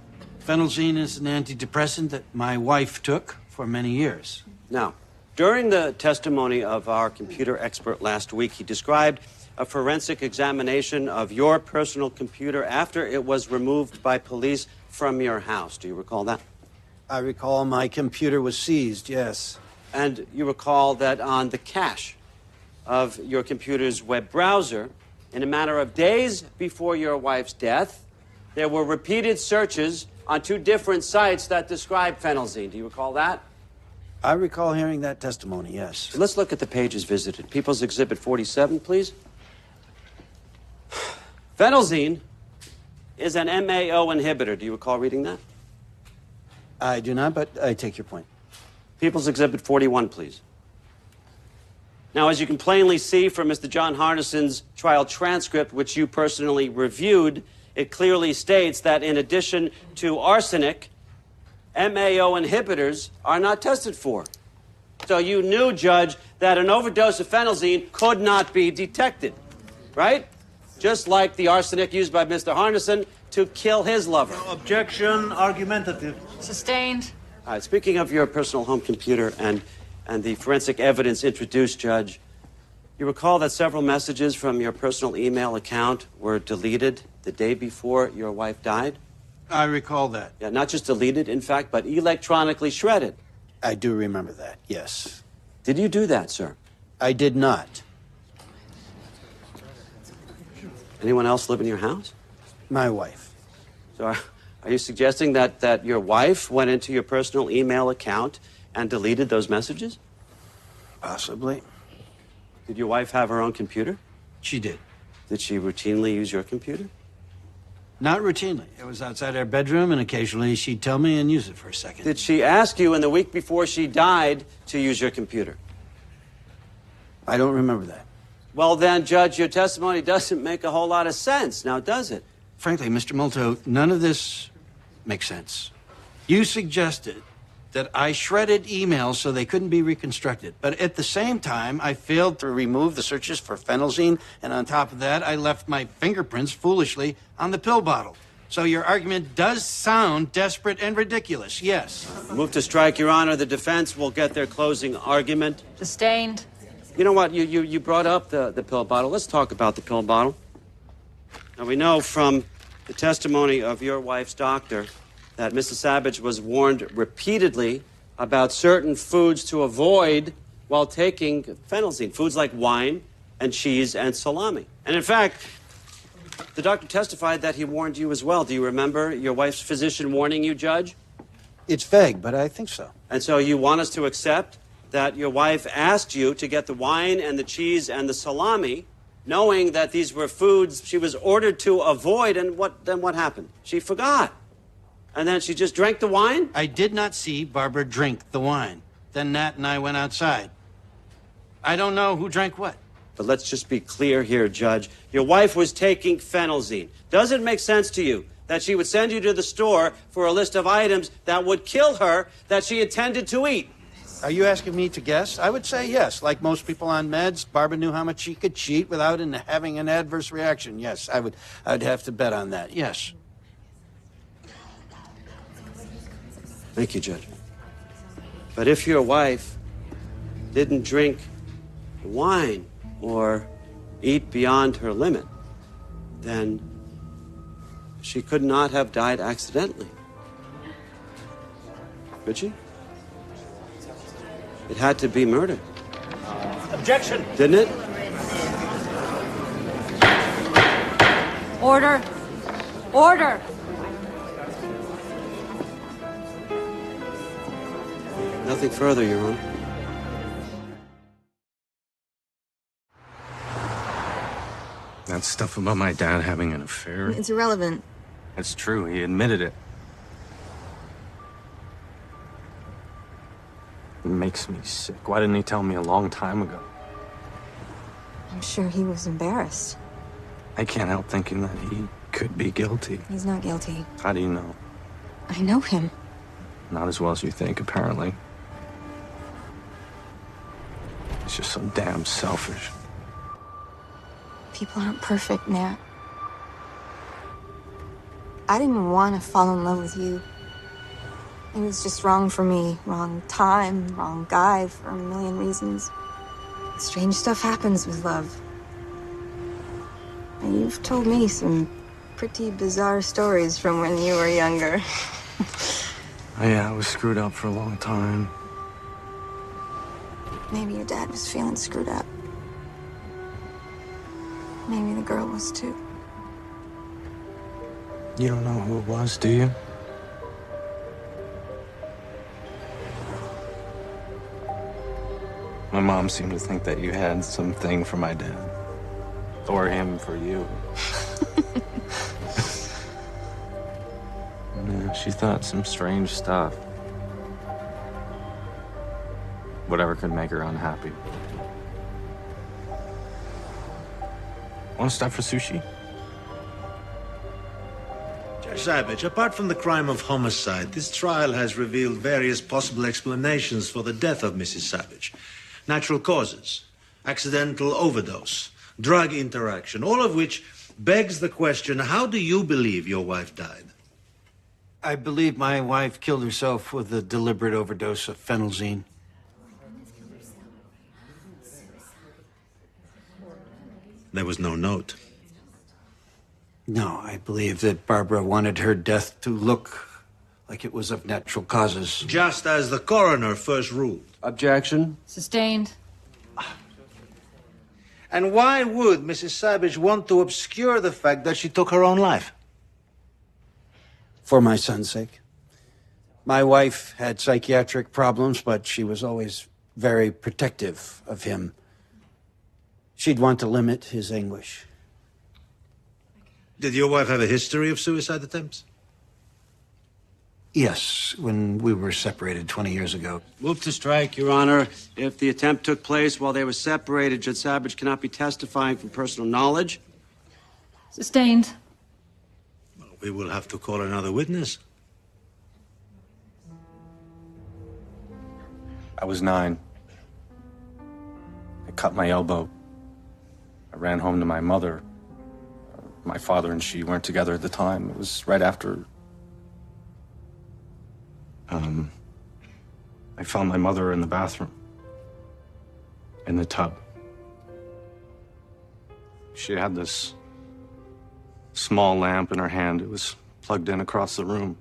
Phenelzine is an antidepressant that my wife took for many years. Now, during the testimony of our computer expert last week, he described a forensic examination of your personal computer after it was removed by police from your house. Do you recall that? I recall my computer was seized, yes. And you recall that on the cache of your computer's web browser, in a matter of days before your wife's death, there were repeated searches on 2 different sites that describe phenelzine. Do you recall that? I recall hearing that testimony, yes. Let's look at the pages visited. People's Exhibit 47, please. Phenelzine is an MAO inhibitor. Do you recall reading that? I do not, but I take your point. People's Exhibit 41, please. Now, as you can plainly see from Mr. John Hardison's trial transcript, which you personally reviewed, it clearly states that in addition to arsenic, MAO inhibitors are not tested for. So you knew, Judge, that an overdose of phenelzine could not be detected, right? Just like the arsenic used by Mr. Hardison to kill his lover. No objection, argumentative. Sustained. All right, speaking of your personal home computer and the forensic evidence introduced, Judge, you recall that several messages from your personal email account were deleted the day before your wife died? I recall that. Yeah, not just deleted, in fact, but electronically shredded. I do remember that, yes. Did you do that, sir? I did not. Anyone else live in your house? My wife. So are you suggesting that your wife went into your personal email account and deleted those messages? Possibly. Did your wife have her own computer? She did. Did she routinely use your computer? Not routinely. It was outside our bedroom, and occasionally she'd tell me and use it for a second. Did she ask you in the week before she died to use your computer? I don't remember that. Well, then, Judge, your testimony doesn't make a whole lot of sense, now does it? Frankly, Mr. Molto, none of this makes sense. You suggested that I shredded emails so they couldn't be reconstructed. But at the same time, I failed to remove the searches for phenelzine, and on top of that, I left my fingerprints foolishly on the pill bottle. So your argument does sound desperate and ridiculous, yes. Move to strike, Your Honor. The defense will get their closing argument. Sustained. You know what? You brought up the pill bottle. Let's talk about the pill bottle. Now, we know from the testimony of your wife's doctor that Mrs. Savage was warned repeatedly about certain foods to avoid while taking phenelzine, foods like wine and cheese and salami. And in fact, the doctor testified that he warned you as well. Do you remember your wife's physician warning you, Judge? It's vague, but I think so. And so you want us to accept that your wife asked you to get the wine and the cheese and the salami, knowing that these were foods she was ordered to avoid, and then what happened? She forgot. And then she just drank the wine? I did not see Barbara drink the wine. Then Nat and I went outside. I don't know who drank what. But let's just be clear here, Judge. Your wife was taking phenelzine. Does it make sense to you that she would send you to the store for a list of items that would kill her that she intended to eat? Are you asking me to guess? I would say yes. Like most people on meds, Barbara knew how much she could cheat without having an adverse reaction. Yes, I'd have to bet on that. Yes. Thank you, Judge. But if your wife didn't drink wine or eat beyond her limit, then she could not have died accidentally. Could she? It had to be murder. Objection! Didn't it? Order. Order. Nothing further, Your Honor. That stuff about my dad having an affair? It's irrelevant. It's true. He admitted it. It makes me sick. Why didn't he tell me a long time ago? I'm sure he was embarrassed. I can't help thinking that he could be guilty. He's not guilty. How do you know? I know him. Not as well as you think, apparently. He's just so damn selfish. People aren't perfect, Nat. I didn't want to fall in love with you. It was just wrong for me. Wrong time, wrong guy for a million reasons. Strange stuff happens with love. You've told me some pretty bizarre stories from when you were younger. Oh, yeah, I was screwed up for a long time. Maybe your dad was feeling screwed up. Maybe the girl was too. You don't know who it was, do you? My mom seemed to think that you had something for my dad. Or him for you. Yeah, she thought some strange stuff. Whatever could make her unhappy. Want to stop for sushi? Judge Savage, apart from the crime of homicide, this trial has revealed various possible explanations for the death of Mrs. Savage. Natural causes, accidental overdose, drug interaction, all of which begs the question, how do you believe your wife died? I believe my wife killed herself with a deliberate overdose of phenelzine. There was no note. No, I believe that Barbara wanted her death to look like it was of natural causes. Just as the coroner first ruled. Objection. Sustained. And why would Mrs. Savage want to obscure the fact that she took her own life? For my son's sake. My wife had psychiatric problems, but she was always very protective of him. She'd want to limit his anguish. Did your wife have a history of suicide attempts? Yes, when we were separated 20 years ago. Move to strike, Your Honor. If the attempt took place while they were separated, Judge Savage cannot be testifying from personal knowledge. Sustained. We will have to call another witness. I was 9. I cut my elbow. I ran home to my mother. My father and she weren't together at the time. It was right after... I found my mother in the bathroom. In the tub. She had this small lamp in her hand. It was plugged in across the room.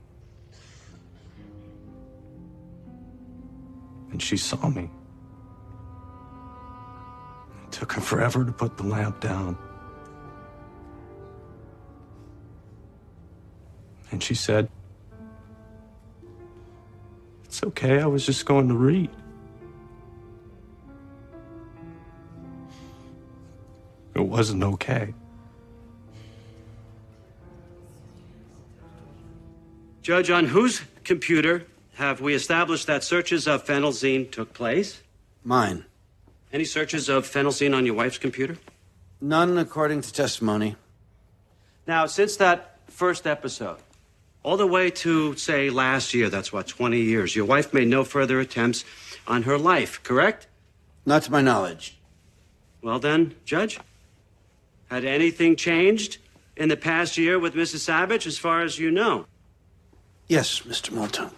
And she saw me. It took her forever to put the lamp down. And she said, "It's okay, I was just going to read." It wasn't okay. Judge, on whose computer have we established that searches of phenelzine took place? Mine. Any searches of phenelzine on your wife's computer? None according to testimony. Now, since that first episode, all the way to, say, last year, that's what, 20 years, your wife made no further attempts on her life, correct? Not to my knowledge. Well then, Judge, had anything changed in the past year with Mrs. Savage, as far as you know? Yes, Mr. Moulton.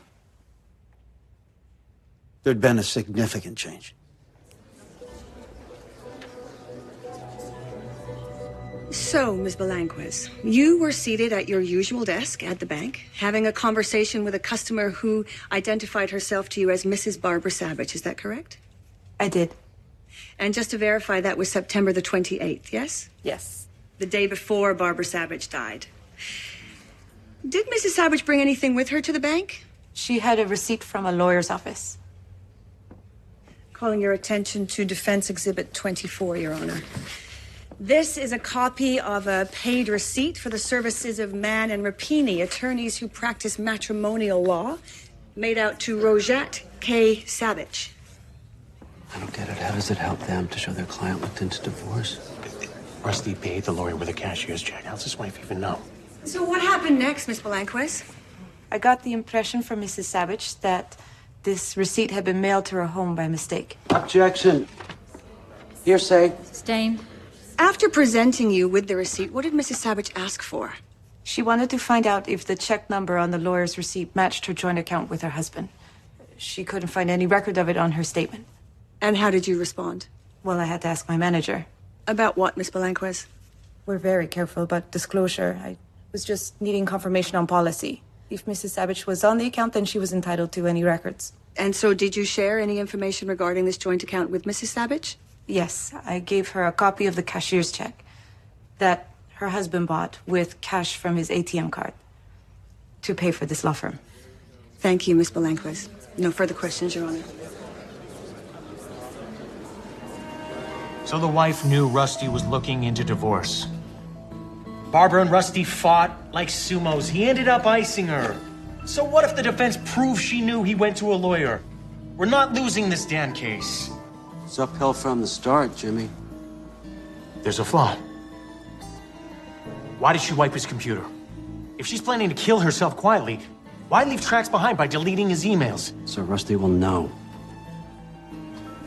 There'd been a significant change. So, Ms. Belanquez, you were seated at your usual desk at the bank, having a conversation with a customer who identified herself to you as Mrs. Barbara Savage. Is that correct? I did. And just to verify, that was September the 28th, yes? Yes. The day before Barbara Savage died. Did Mrs. Savage bring anything with her to the bank? She had a receipt from a lawyer's office. Calling your attention to Defense Exhibit 24, Your Honor. This is a copy of a paid receipt for the services of Mann and Rapini, attorneys who practice matrimonial law, made out to Rojette K. Savage. I don't get it. How does it help them to show their client looked into divorce? Rusty paid the lawyer with a cashier's check. How's his wife even know? So what happened next, Miss Belanquez? I got the impression from Mrs. Savage that this receipt had been mailed to her home by mistake. Objection. Hearsay. Sustained. After presenting you with the receipt, what did Mrs. Savage ask for? She wanted to find out if the check number on the lawyer's receipt matched her joint account with her husband. She couldn't find any record of it on her statement. And how did you respond? Well, I had to ask my manager. About what, Miss Belanquez? We're very careful about disclosure. I was just needing confirmation on policy. If Mrs. Savage was on the account, then she was entitled to any records. And so did you share any information regarding this joint account with Mrs. Savage? Yes, I gave her a copy of the cashier's check that her husband bought with cash from his ATM card to pay for this law firm. Thank you, Miss Belanquez. No further questions, Your Honor. So the wife knew Rusty was looking into divorce. Barbara and Rusty fought like sumos. He ended up icing her. So what if the defense proves she knew he went to a lawyer? We're not losing this damn case. It's uphill from the start, Jimmy. There's a flaw. Why did she wipe his computer? If she's planning to kill herself quietly, why leave tracks behind by deleting his emails? So Rusty will know.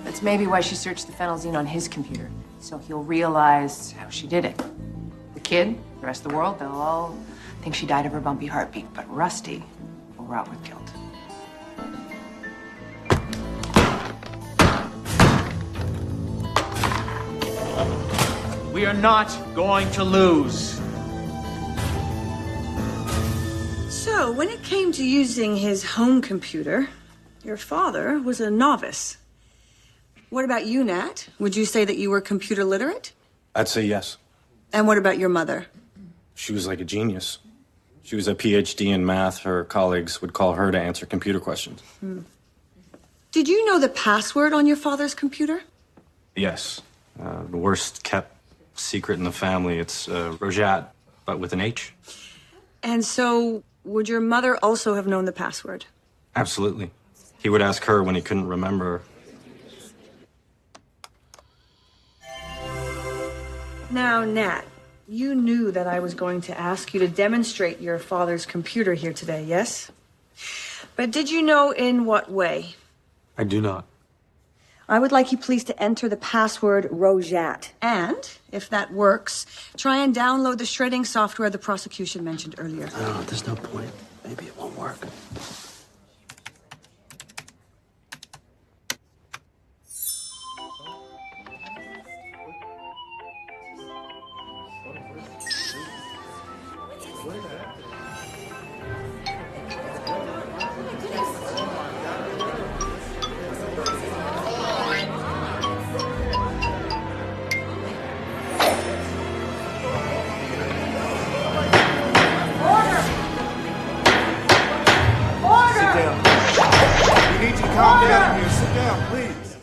That's maybe why she searched the phenelzine on his computer, so he'll realize how she did it. The kid, the rest of the world, they'll all think she died of her bumpy heartbeat, but Rusty will rot with guilt. We are not going to lose. So, when it came to using his home computer, your father was a novice. What about you, Nat? Would you say that you were computer literate? I'd say yes. And what about your mother? She was like a genius. She was a PhD in math. Her colleagues would call her to answer computer questions. Did you know the password on your father's computer? Yes. The worst kept secret in the family. It's Rojat, but with an H. And so, would your mother also have known the password? Absolutely. He would ask her when he couldn't remember. Now, Nat, you knew that I was going to ask you to demonstrate your father's computer here today, yes? But did you know in what way? I do not. I would like you please to enter the password Rojat. And, if that works, try and download the shredding software the prosecution mentioned earlier. Oh, there's no point. Maybe it won't work. Calm down here. Sit down, please.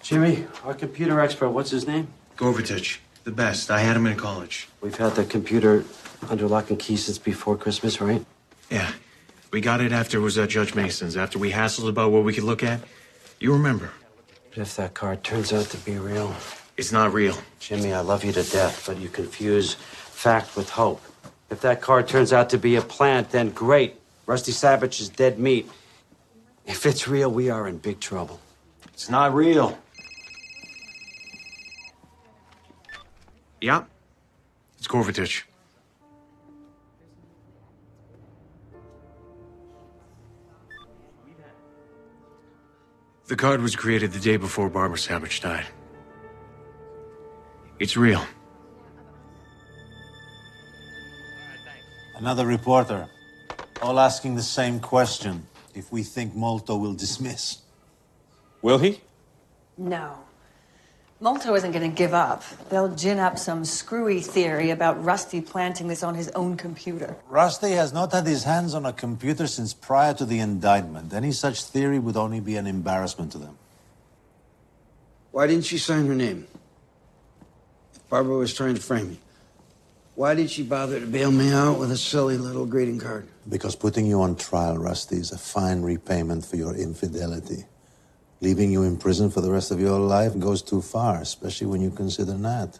Jimmy, our computer expert, what's his name? Gorvatich, the best. I had him in college. We've had the computer under lock and key since before Christmas, right? Yeah. We got it after it was at Judge Mason's, after we hassled about what we could look at. You remember. But if that card turns out to be real... It's not real. Jimmy, I love you to death, but you confuse fact with hope. If that card turns out to be a plant, then great. Rusty Savage is dead meat. If it's real, we are in big trouble. It's not real. Yeah. It's Gorvatich. The card was created the day before Barbara Savage died. It's real. Another reporter, all asking the same question. If we think Molto will dismiss. Will he? No. Molto isn't going to give up. They'll gin up some screwy theory about Rusty planting this on his own computer. Rusty has not had his hands on a computer since prior to the indictment. Any such theory would only be an embarrassment to them. Why didn't she sign her name? If Barbara was trying to frame me, why did she bother to bail me out with a silly little greeting card? Because putting you on trial, Rusty, is a fine repayment for your infidelity. Leaving you in prison for the rest of your life goes too far, especially when you consider Nat.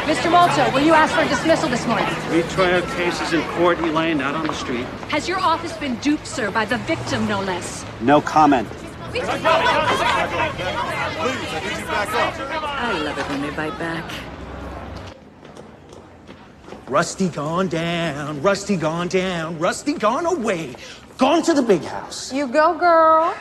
Mr. Molto, will you ask for a dismissal this morning? We try our cases in court, Elaine, not on the street. Has your office been duped, sir, by the victim, no less? No comment. Please, I need you back up. I love it when they bite back. Rusty gone down, Rusty gone down, Rusty gone away, gone to the big house. You go, girl.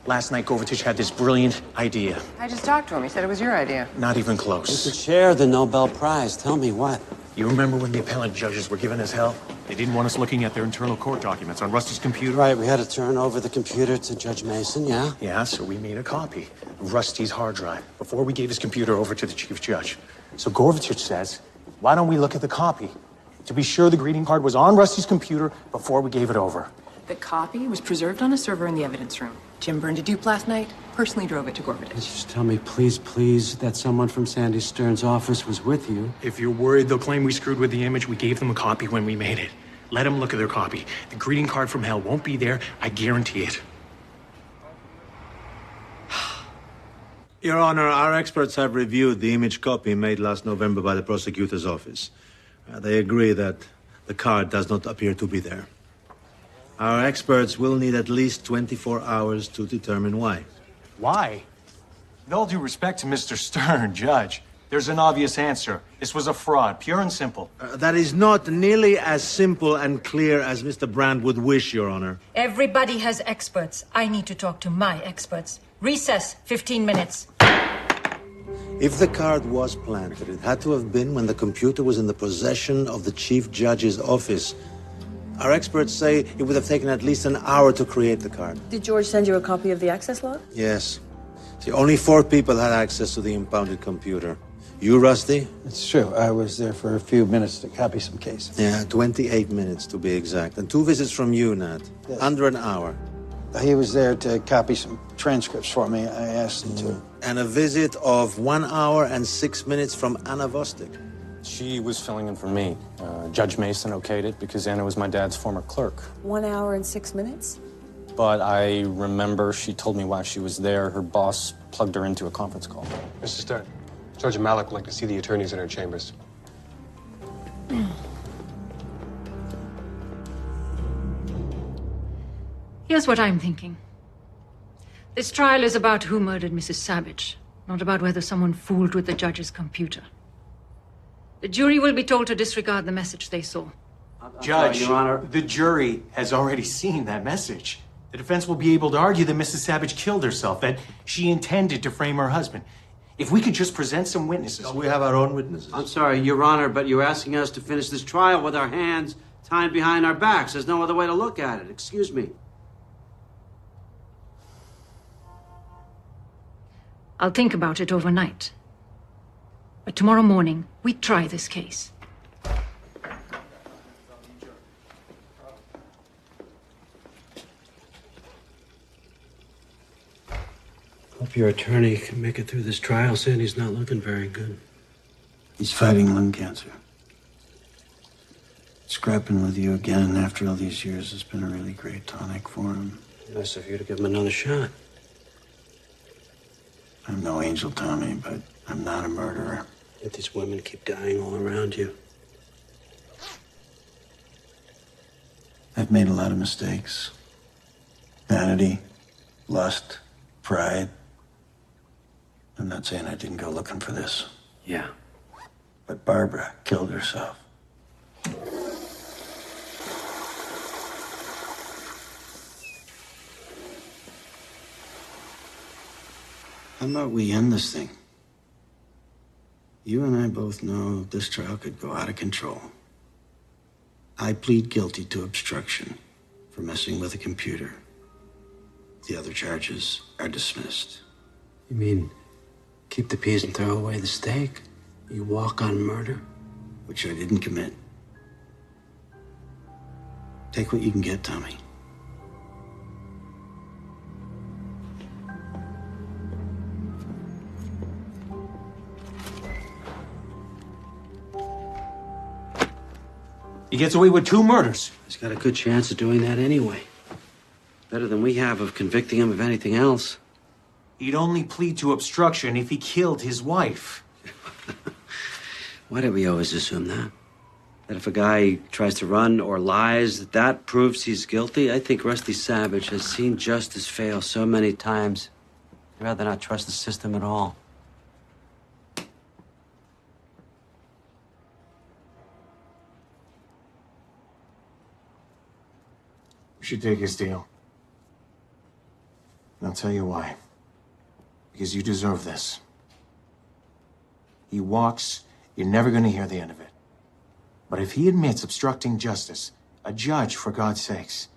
Last night, Govitich had this brilliant idea. I just talked to him. He said it was your idea. Not even You close. could share the Nobel Prize. Tell me what. You remember when the appellate judges were giving us hell? They didn't want us looking at their internal court documents on Rusty's computer. Right, we had to turn over the computer to Judge Mason, yeah? Yeah, so we made a copy of Rusty's hard drive before we gave his computer over to the chief judge. So Govitich says, why don't we look at the copy to be sure the greeting card was on Rusty's computer before we gave it over? The copy was preserved on a server in the evidence room. Jim burned a dupe last night, personally drove it to Gorbatich. Just tell me, please, please, that someone from Sandy Stern's office was with you. If you're worried they'll claim we screwed with the image, we gave them a copy when we made it. Let them look at their copy. The greeting card from hell won't be there, I guarantee it. Your Honor, our experts have reviewed the image copy made last November by the prosecutor's office. They agree that the card does not appear to be there. Our experts will need at least 24 hours to determine why. Why? With all due respect to Mr. Stern, Judge, there's an obvious answer. This was a fraud, pure and simple. That is not nearly as simple and clear as Mr. Brand would wish, Your Honor. Everybody has experts. I need to talk to my experts. Recess, 15 minutes. If the card was planted, it had to have been when the computer was in the possession of the Chief Judge's office. Our experts say it would have taken at least an hour to create the card. Did George send you a copy of the access log? Yes. See, only 4 people had access to the impounded computer. You, Rusty? It's true. I was there for a few minutes to copy some cases. Yeah, 28 minutes to be exact. And 2 visits from you, Nat. Yes. Under an hour. He was there to copy some transcripts for me. I asked him to. And a visit of 1 hour and 6 minutes from Anna Vostok. She was filling in for me. Judge Mason okayed it because Anna was my dad's former clerk. 1 hour and 6 minutes? But I remember she told me while she was there, her boss plugged her into a conference call. Mr. Stern, Sergeant Malik would like to see the attorneys in her chambers. Here's what I'm thinking. This trial is about who murdered Mrs. Savage, not about whether someone fooled with the judge's computer. The jury will be told to disregard the message they saw. Judge, Your Honor. the jury has already seen that message. The defense will be able to argue that Mrs. Savage killed herself, that she intended to frame her husband. If we could just present some witnesses. We have our own witnesses. I'm sorry, Your Honor, but you're asking us to finish this trial with our hands tied behind our backs. There's no other way to look at it. Excuse me. I'll think about it overnight. But tomorrow morning, we try this case. Hope your attorney can make it through this trial. Sandy's not looking very good. He's fighting lung cancer. Scrapping with you again after all these years has been a really great tonic for him. Nice of you to give him another shot. I'm no angel, Tommy, but I'm not a murderer. Yet these women keep dying all around you. I've made a lot of mistakes. Vanity, lust, pride. I'm not saying I didn't go looking for this. Yeah. But Barbara killed herself. How about we end this thing? You and I both know this trial could go out of control. I plead guilty to obstruction for messing with a computer. The other charges are dismissed. You mean keep the peas and throw away the steak? You walk on murder? Which I didn't commit. Take what you can get, Tommy. He gets away with 2 murders. He's got a good chance of doing that anyway. Better than we have of convicting him of anything else. He'd only plead to obstruction if he killed his wife. Why did we always assume that? That if a guy tries to run or lies, that proves he's guilty? I think Rusty Savage has seen justice fail so many times. I'd rather not trust the system at all. should take his deal. And I'll tell you why. Because you deserve this. He walks, you're never gonna hear the end of it. But if he admits obstructing justice, a judge, for God's sakes,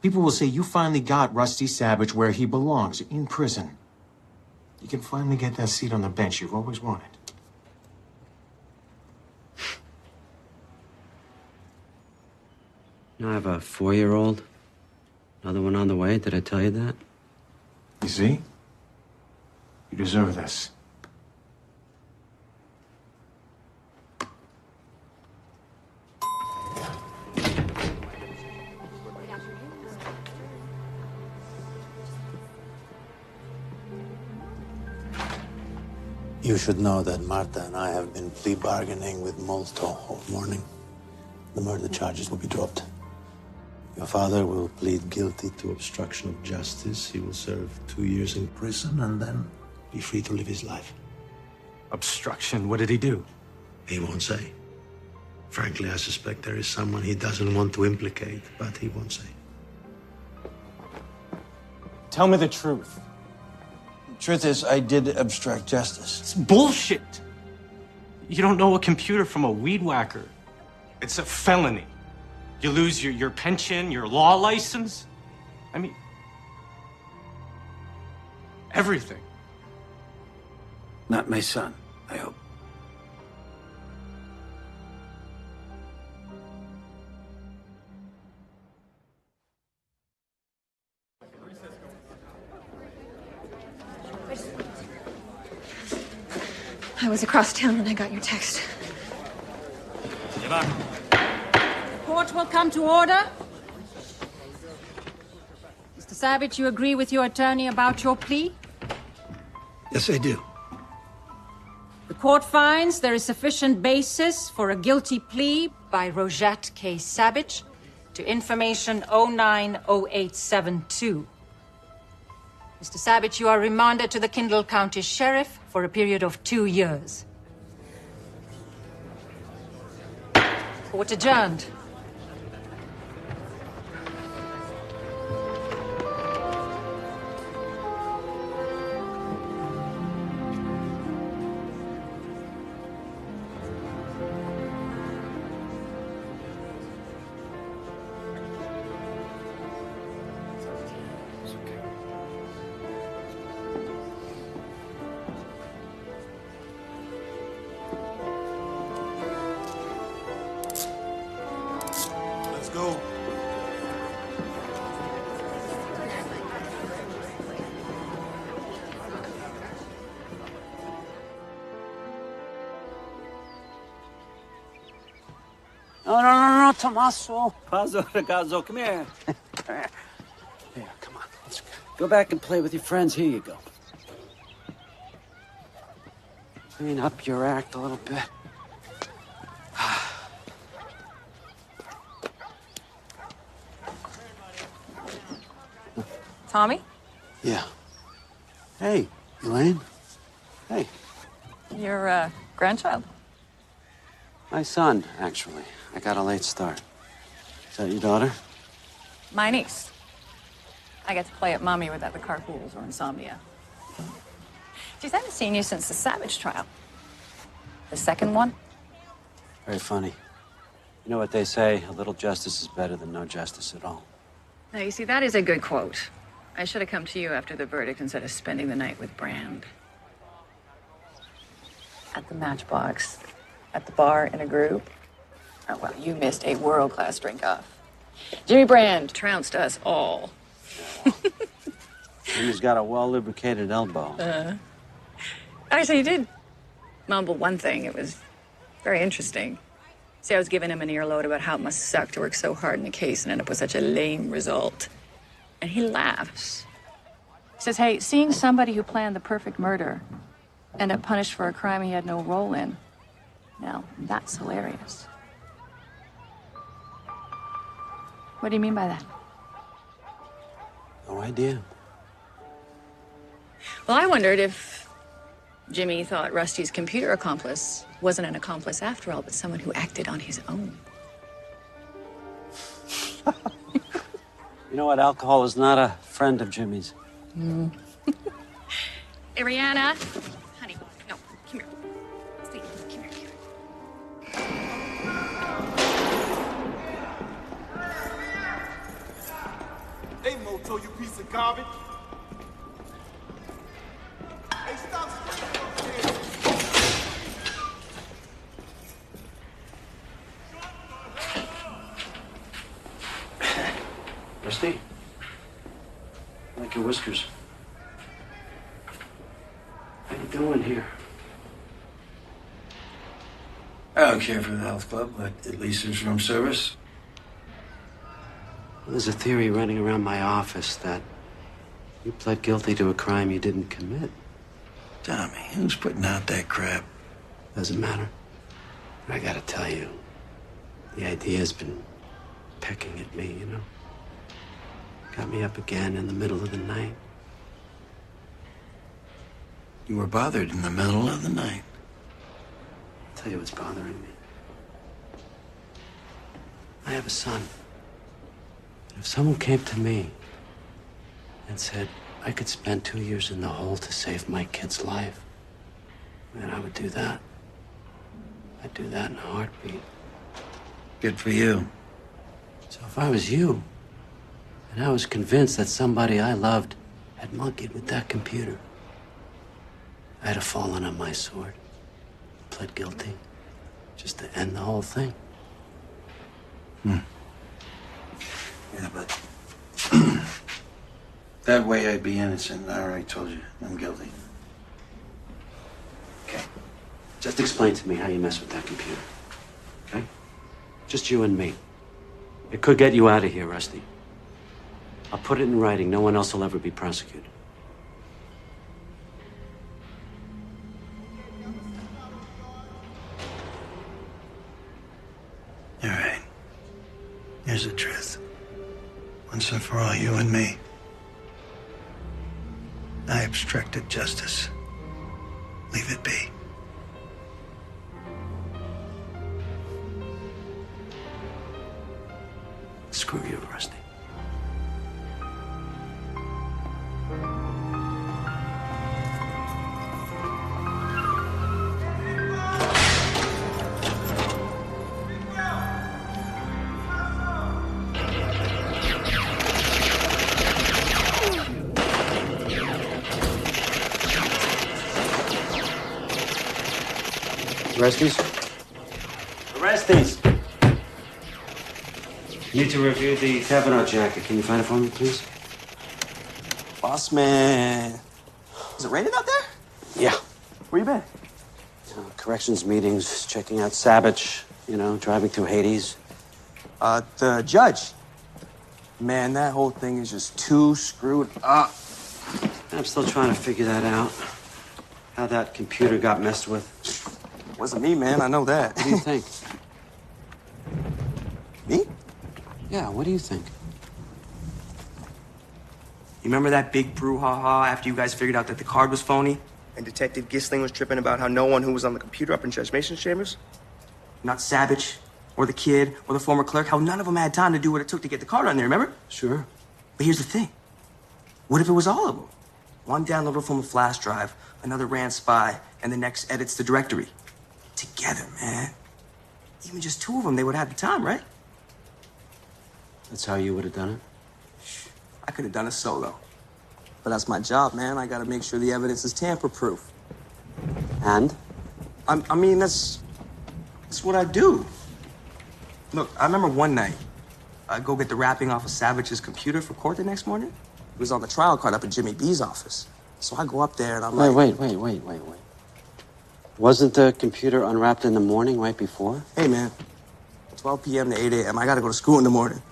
people will say you finally got Rusty Savage where he belongs, in prison. You can finally get that seat on the bench you've always wanted. You know, I have a 4-year-old. Another one on the way. Did I tell you that? You see? You deserve this. You should know that Marta and I have been plea bargaining with Molto all morning. The murder charges will be dropped. Your father will plead guilty to obstruction of justice. He will serve 2 years in prison and then be free to live his life. Obstruction? What did he do? He won't say. Frankly, I suspect there is someone he doesn't want to implicate, but he won't say. Tell me the truth. Truth is, I did obstruct justice. It's bullshit. You don't know a computer from a weed whacker. It's a felony. You lose your pension, your law license. I mean, everything. Not my son, I hope. I was across town when I got your text. Court will come to order. Mr. Savage, you agree with your attorney about your plea? Yes, I do. The court finds there is sufficient basis for a guilty plea by Rojette K. Savage to information 090872. Mr. Savage, you are remanded to the Kendall County Sheriff for a period of 2 years. Court adjourned. Let's go. No, Tommaso. Pazzo, ragazzo, come here. Come here. Here, come on. Let's go back and play with your friends. Here you go. Clean up your act a little bit. Tommy? Yeah. Hey, Elaine. Hey. Your grandchild? My son, actually. I got a late start. Is that your daughter? My niece. I get to play at mommy without the carpools or insomnia. Geez, I haven't seen you since the Savage trial. The second one? Very funny. You know what they say, a little justice is better than no justice at all. Now, you see, that is a good quote. I should have come to you after the verdict instead of spending the night with Brand. At the Matchbox. At the bar in a group. Oh, well, you missed a world-class drink-off. Jimmy Brand trounced us all. He's got a well-lubricated elbow. Actually, he did mumble one thing. It was very interesting. See, I was giving him an earload about how it must suck to work so hard in a case and end up with such a lame result. And he laughs. He says, hey, seeing somebody who planned the perfect murder end up punished for a crime he had no role in, now, that's hilarious. What do you mean by that? No idea. Well, I wondered if Jimmy thought Rusty's computer accomplice wasn't an accomplice after all, but someone who acted on his own. You know what? Alcohol is not a friend of Jimmy's. No. Ariana, honey, no, come here. Steve, come here. Hey, Moto, you piece of garbage. Hey, stop Rusty? I like your whiskers. How you doing here? I don't care for the health club, but at least there's room service. Well, there's a theory running around my office that you pled guilty to a crime you didn't commit. Tommy, who's putting out that crap? Doesn't matter. But I gotta tell you, the idea's been pecking at me, you know? Got me up again in the middle of the night. You were bothered in the middle of the night. I'll tell you what's bothering me. I have a son. If someone came to me and said I could spend 2 years in the hole to save my kid's life, man, I would do that. I'd do that in a heartbeat. Good for you. So if I was you, and I was convinced that somebody I loved had monkeyed with that computer, I'd have fallen on my sword, pled guilty, just to end the whole thing. Yeah, but that way I'd be innocent. I already told you, I'm guilty. Okay. Just explain to me how you mess with that computer. Okay? Just you and me. It could get you out of here, Rusty. I'll put it in writing. No one else will ever be prosecuted. All right. Here's the truth. Once and for all, you and me. I obstructed justice. Leave it be. Screw you, Rusty. Arresties? Arresties! Need to review the Kavanaugh jacket. Can you find it for me, please? Boss man. Is it raining out there? Yeah. Where you been? Corrections meetings, checking out Savage, driving through Hades. The judge. Man, that whole thing is just too screwed up. I'm still trying to figure that out. How that computer got messed with. Wasn't me, man. I know that. What do you think? Me? Yeah, what do you think? You remember that big brouhaha after you guys figured out that the card was phony? And Detective Gisling was tripping about how no one who was on the computer up in Judge Mason's chambers, not Savage, or the kid, or the former clerk, how none of them had time to do what it took to get the card on there, remember? Sure. But here's the thing. What if it was all of them? One downloaded from a flash drive, another ran spy, and the next edits the directory. Together, man. Even just two of them, they would have the time, right? That's how you would have done it? I could have done it solo. But that's my job, man. I gotta make sure the evidence is tamper-proof. And? I mean, that's what I do. Look, I remember one night, I'd go get the wrapping off of Savage's computer for court the next morning. It was on the trial card up in Jimmy B's office. So I go up there and I'm like... Wait. Wasn't the computer unwrapped in the morning right before? Hey, man. 12 p.m. to 8 a.m. I gotta go to school in the morning.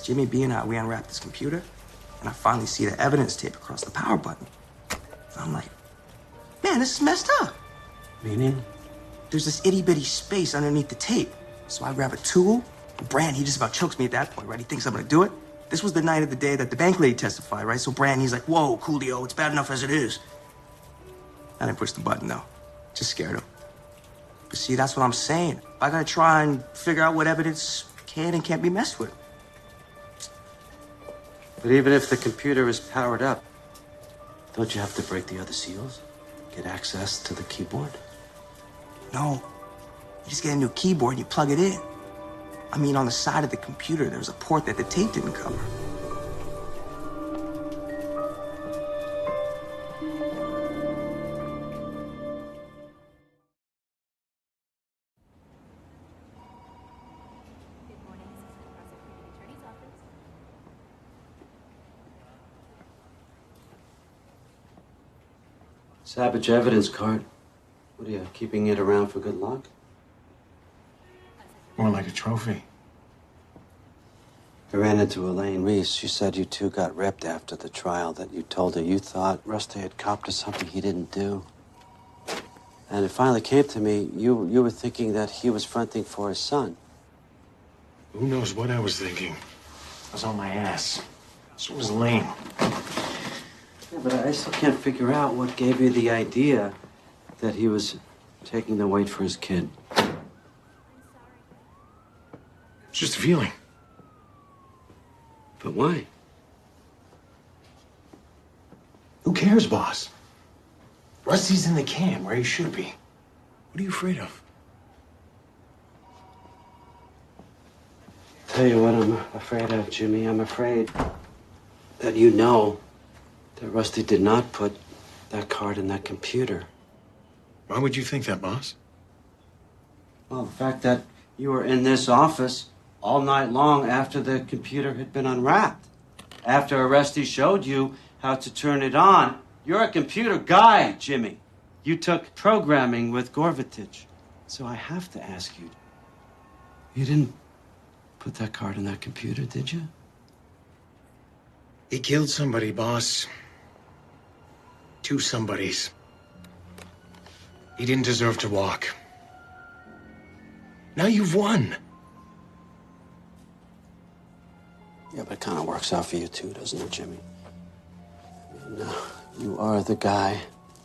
It's Jimmy B and I, we unwrapped this computer, and I finally see the evidence tape across the power button. I'm like, man, this is messed up. Meaning? There's this itty-bitty space underneath the tape. So I grab a tool. Brand, he just about chokes me at that point, right? He thinks I'm gonna do it. This was the night of the day that the bank lady testified, right? So Brand, he's like, whoa, Coolio, it's bad enough as it is. I didn't push the button, though. Just scared him. But see, that's what I'm saying. I gotta try and figure out what evidence can and can't be messed with. But even if the computer is powered up, don't you have to break the other seals? Get access to the keyboard? No. You just get a new keyboard and you plug it in. I mean, on the side of the computer, there's a port that the tape didn't cover. Savage evidence card. What are you, keeping it around for good luck? More like a trophy. I ran into Elaine Reese. She said you two got ripped after the trial, that you told her you thought Rusty had copped to something he didn't do. And it finally came to me, you were thinking that he was fronting for his son. Who knows what I was thinking? I was on my ass. So was Elaine. Yeah, but I still can't figure out what gave you the idea that he was taking the weight for his kid. It's just a feeling. But why? Who cares, boss? Rusty's in the can where he should be. What are you afraid of? Tell you what I'm afraid of, Jimmy. I'm afraid that you know that Rusty did not put that card in that computer. Why would you think that, boss? Well, the fact that you were in this office all night long after the computer had been unwrapped. After Rusty showed you how to turn it on. You're a computer guy, Jimmy. You took programming with Gorvatich. So I have to ask you, you didn't put that card in that computer, did you? He killed somebody, boss. 2 somebodies. He didn't deserve to walk. Now you've won. Yeah, but it kind of works out for you too, doesn't it, Jimmy? I mean, you are the guy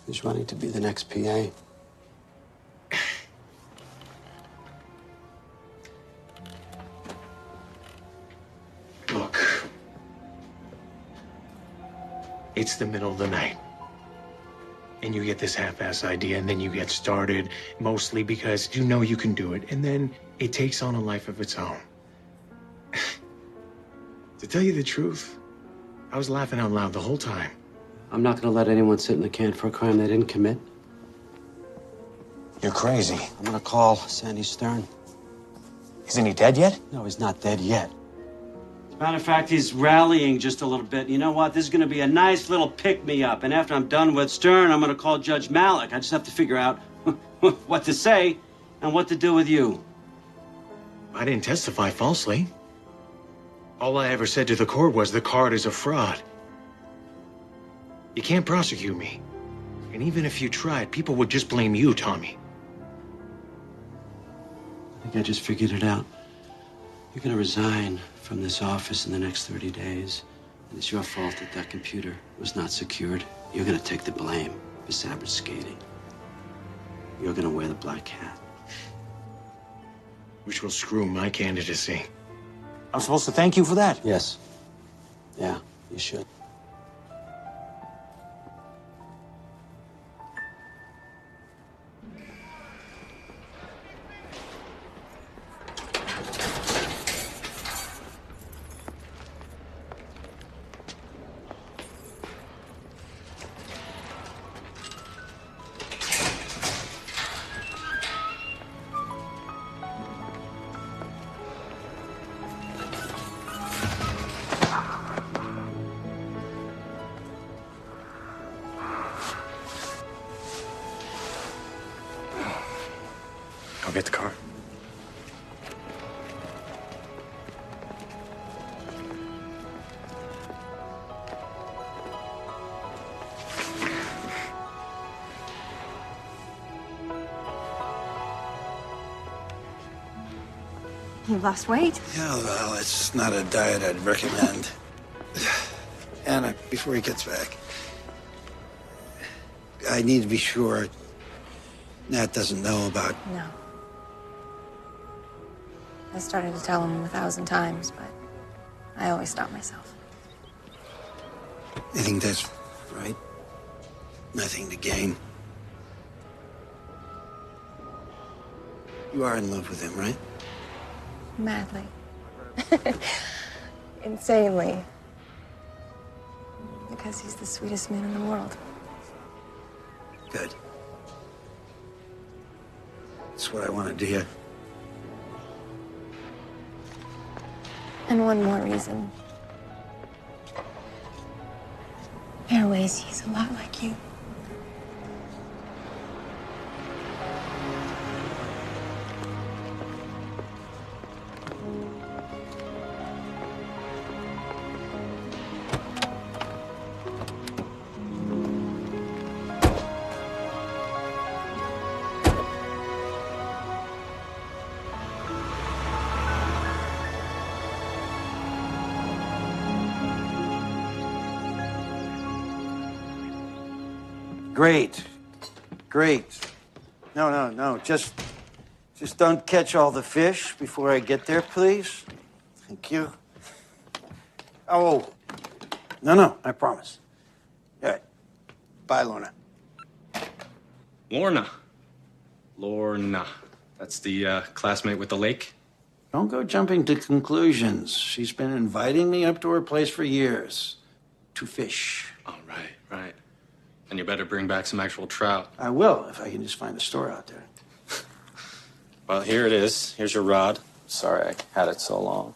who's running to be the next PA. Look. It's the middle of the night. And you get this half-ass idea, and then you get started, mostly because you know you can do it, and then it takes on a life of its own. To tell you the truth, I was laughing out loud the whole time. I'm not going to let anyone sit in the can for a crime they didn't commit. You're crazy. I'm going to call Sandy Stern. Isn't he dead yet? No, he's not dead yet. As a matter of fact, he's rallying just a little bit. You know what? This is going to be a nice little pick-me-up. And after I'm done with Stern, I'm going to call Judge Malik. I just have to figure out what to say and what to do with you. I didn't testify falsely. All I ever said to the court was the card is a fraud. You can't prosecute me. And even if you tried, people would just blame you, Tommy. I think I just figured it out. You're going to resign from this office in the next 30 days. And it's your fault that that computer was not secured. You're going to take the blame for Savage skating. You're going to wear the black hat. Which will screw my candidacy. I'm supposed to thank you for that? Yes. Yeah, you should. I'll get the car. You lost weight. Yeah, well, it's not a diet I'd recommend. Anna, before he gets back, I need to be sure Nat doesn't know about... No. I started to tell him 1,000 times, but I always stop myself. I think that's right. Nothing to gain. You are in love with him, right? Madly. Insanely. Because he's the sweetest man in the world. Good. That's what I wanted to hear. And one more reason. Airways, he's a lot like you. Great. Great. No. Just don't catch all the fish before I get there, please. Thank you. Oh. No, I promise. All right. Bye, Lorna. Lorna. That's the classmate with the lake? Don't go jumping to conclusions. She's been inviting me up to her place for years. To fish. Oh, right. And you better bring back some actual trout. I will, if I can just find a store out there. Well, here it is. Here's your rod. Sorry I had it so long.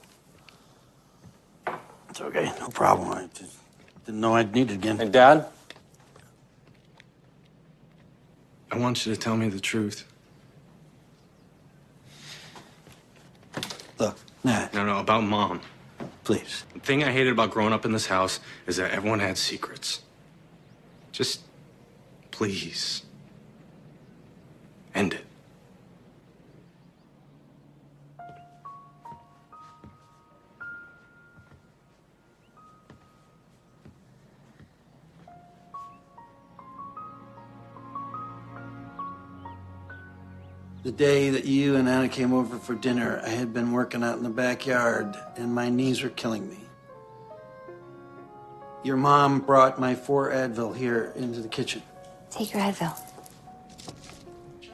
It's okay, no problem. I just didn't know I'd need it again. Hey, Dad? I want you to tell me the truth. Look, Nat. No, about Mom. Please. The thing I hated about growing up in this house is that everyone had secrets. Just, please, end it. The day that you and Anna came over for dinner, I had been working out in the backyard, and my knees were killing me. Your mom brought my 4 Advil here into the kitchen. Take your Advil.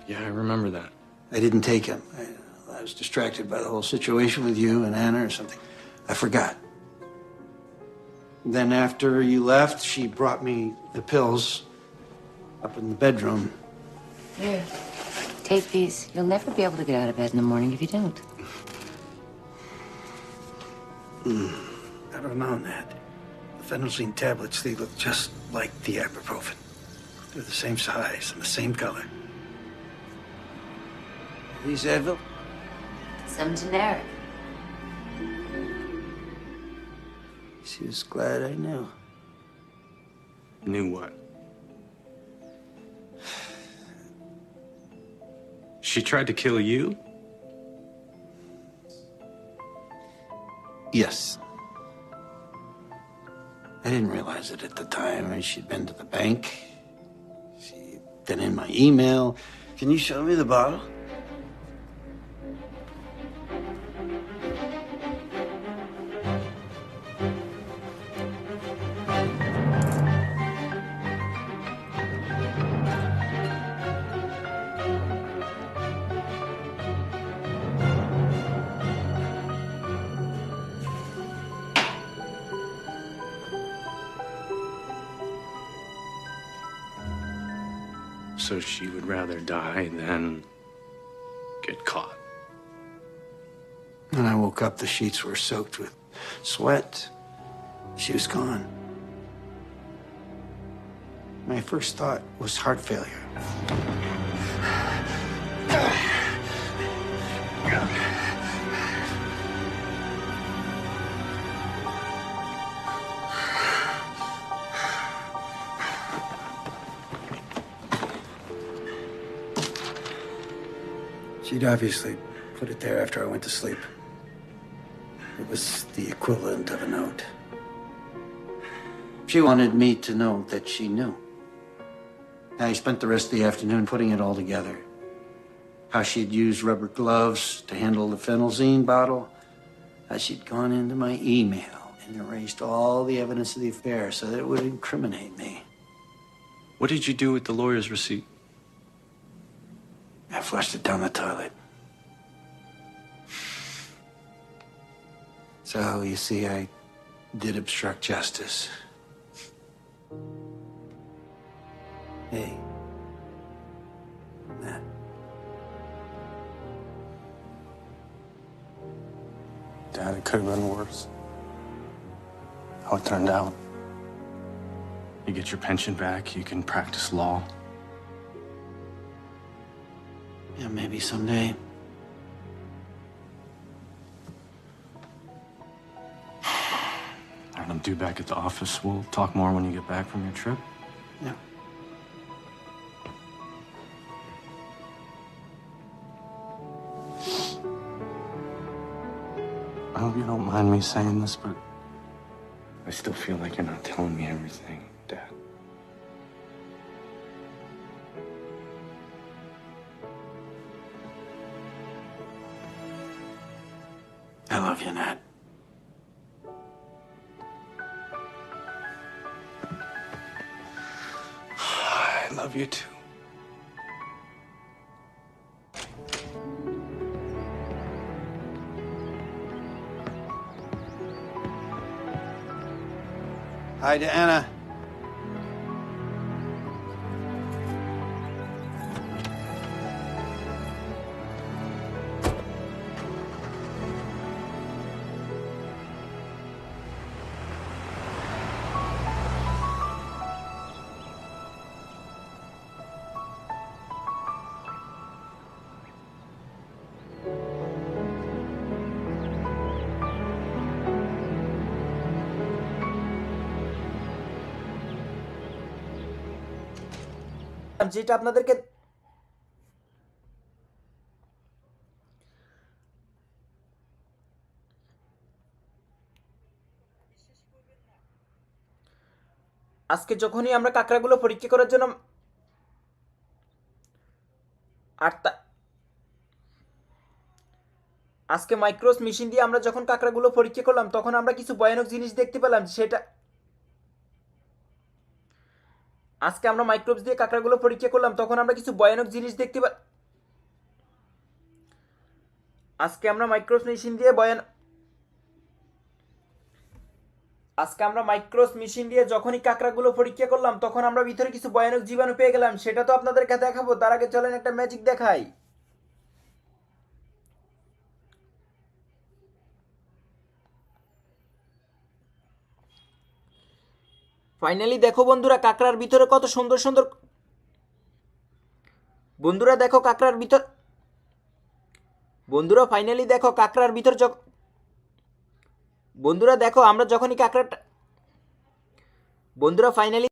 Yeah, I remember that. I didn't take him. I was distracted by the whole situation with you and Anna or something. I forgot. Then after you left, she brought me the pills up in the bedroom. Here, take these. You'll never be able to get out of bed in the morning if you don't. I don't know, Nat. The phenosine tablets, they look just like the ibuprofen. They're the same size and the same color. These Advil? Some generic. She was glad I knew. Knew what? She tried to kill you? Yes. I didn't realize it at the time. I mean, she'd been to the bank. She'd been in my email. Can you show me the bottle? So she would rather die than get caught. When I woke up, the sheets were soaked with sweat. She was gone. My first thought was heart failure. She'd obviously put it there after I went to sleep. It was the equivalent of a note. She wanted me to know that she knew. I spent the rest of the afternoon putting it all together. How she'd used rubber gloves to handle the phenelzine bottle. How she'd gone into my email and erased all the evidence of the affair so that it would incriminate me. What did you do with the lawyer's receipt? I flushed it down the toilet. So, you see, I did obstruct justice. Hey. Matt. Dad, it could have been worse. How it turned out. You get your pension back, you can practice law. Yeah, maybe someday. All right, I'm due back at the office. We'll talk more when you get back from your trip. Yeah. I hope you don't mind me saying this, but I still feel like you're not telling me everything, Dad. I love you, Nat. I love you too. Hi to Anna. যেটা আপনাদেরকে আজকে যখনই আমরা কাঁকড়াগুলো পরীক্ষা করার জন্য আজকে মাইক্রোস machine দিয়ে আমরা যখন কাঁকড়াগুলো পরীক্ষা করলাম তখন আমরা কিছু ভয়ানক জিনিস দেখতে পেলাম সেটা আজকে আমরা মাইক্রোবস দিয়ে কাঁকড়াগুলো পরীক্ষা করলাম তখন আমরা কিছু ভয়ানক জিনিস দেখতে আজকে আমরা মাইক্রোস মেশিন দিয়ে যখনই কাঁকড়াগুলো পরীক্ষা করলাম তখন আমরা ভিতরে কিছু ভয়ানক জীবাণু পেয়ে গেলাম সেটা তো আপনাদেরকে দেখাবো তার আগে চলেন একটা ম্যাজিক দেখাই ফাইনালি দেখো বন্ধুরা কাঁকড়ার ভিতরে কত সুন্দর সুন্দর বন্ধুরা ফাইনালি দেখো কাঁকড়ার ভিতর বন্ধুরা দেখো আমরা যখনই কাঁকড়াটা বন্ধুরা ফাইনালি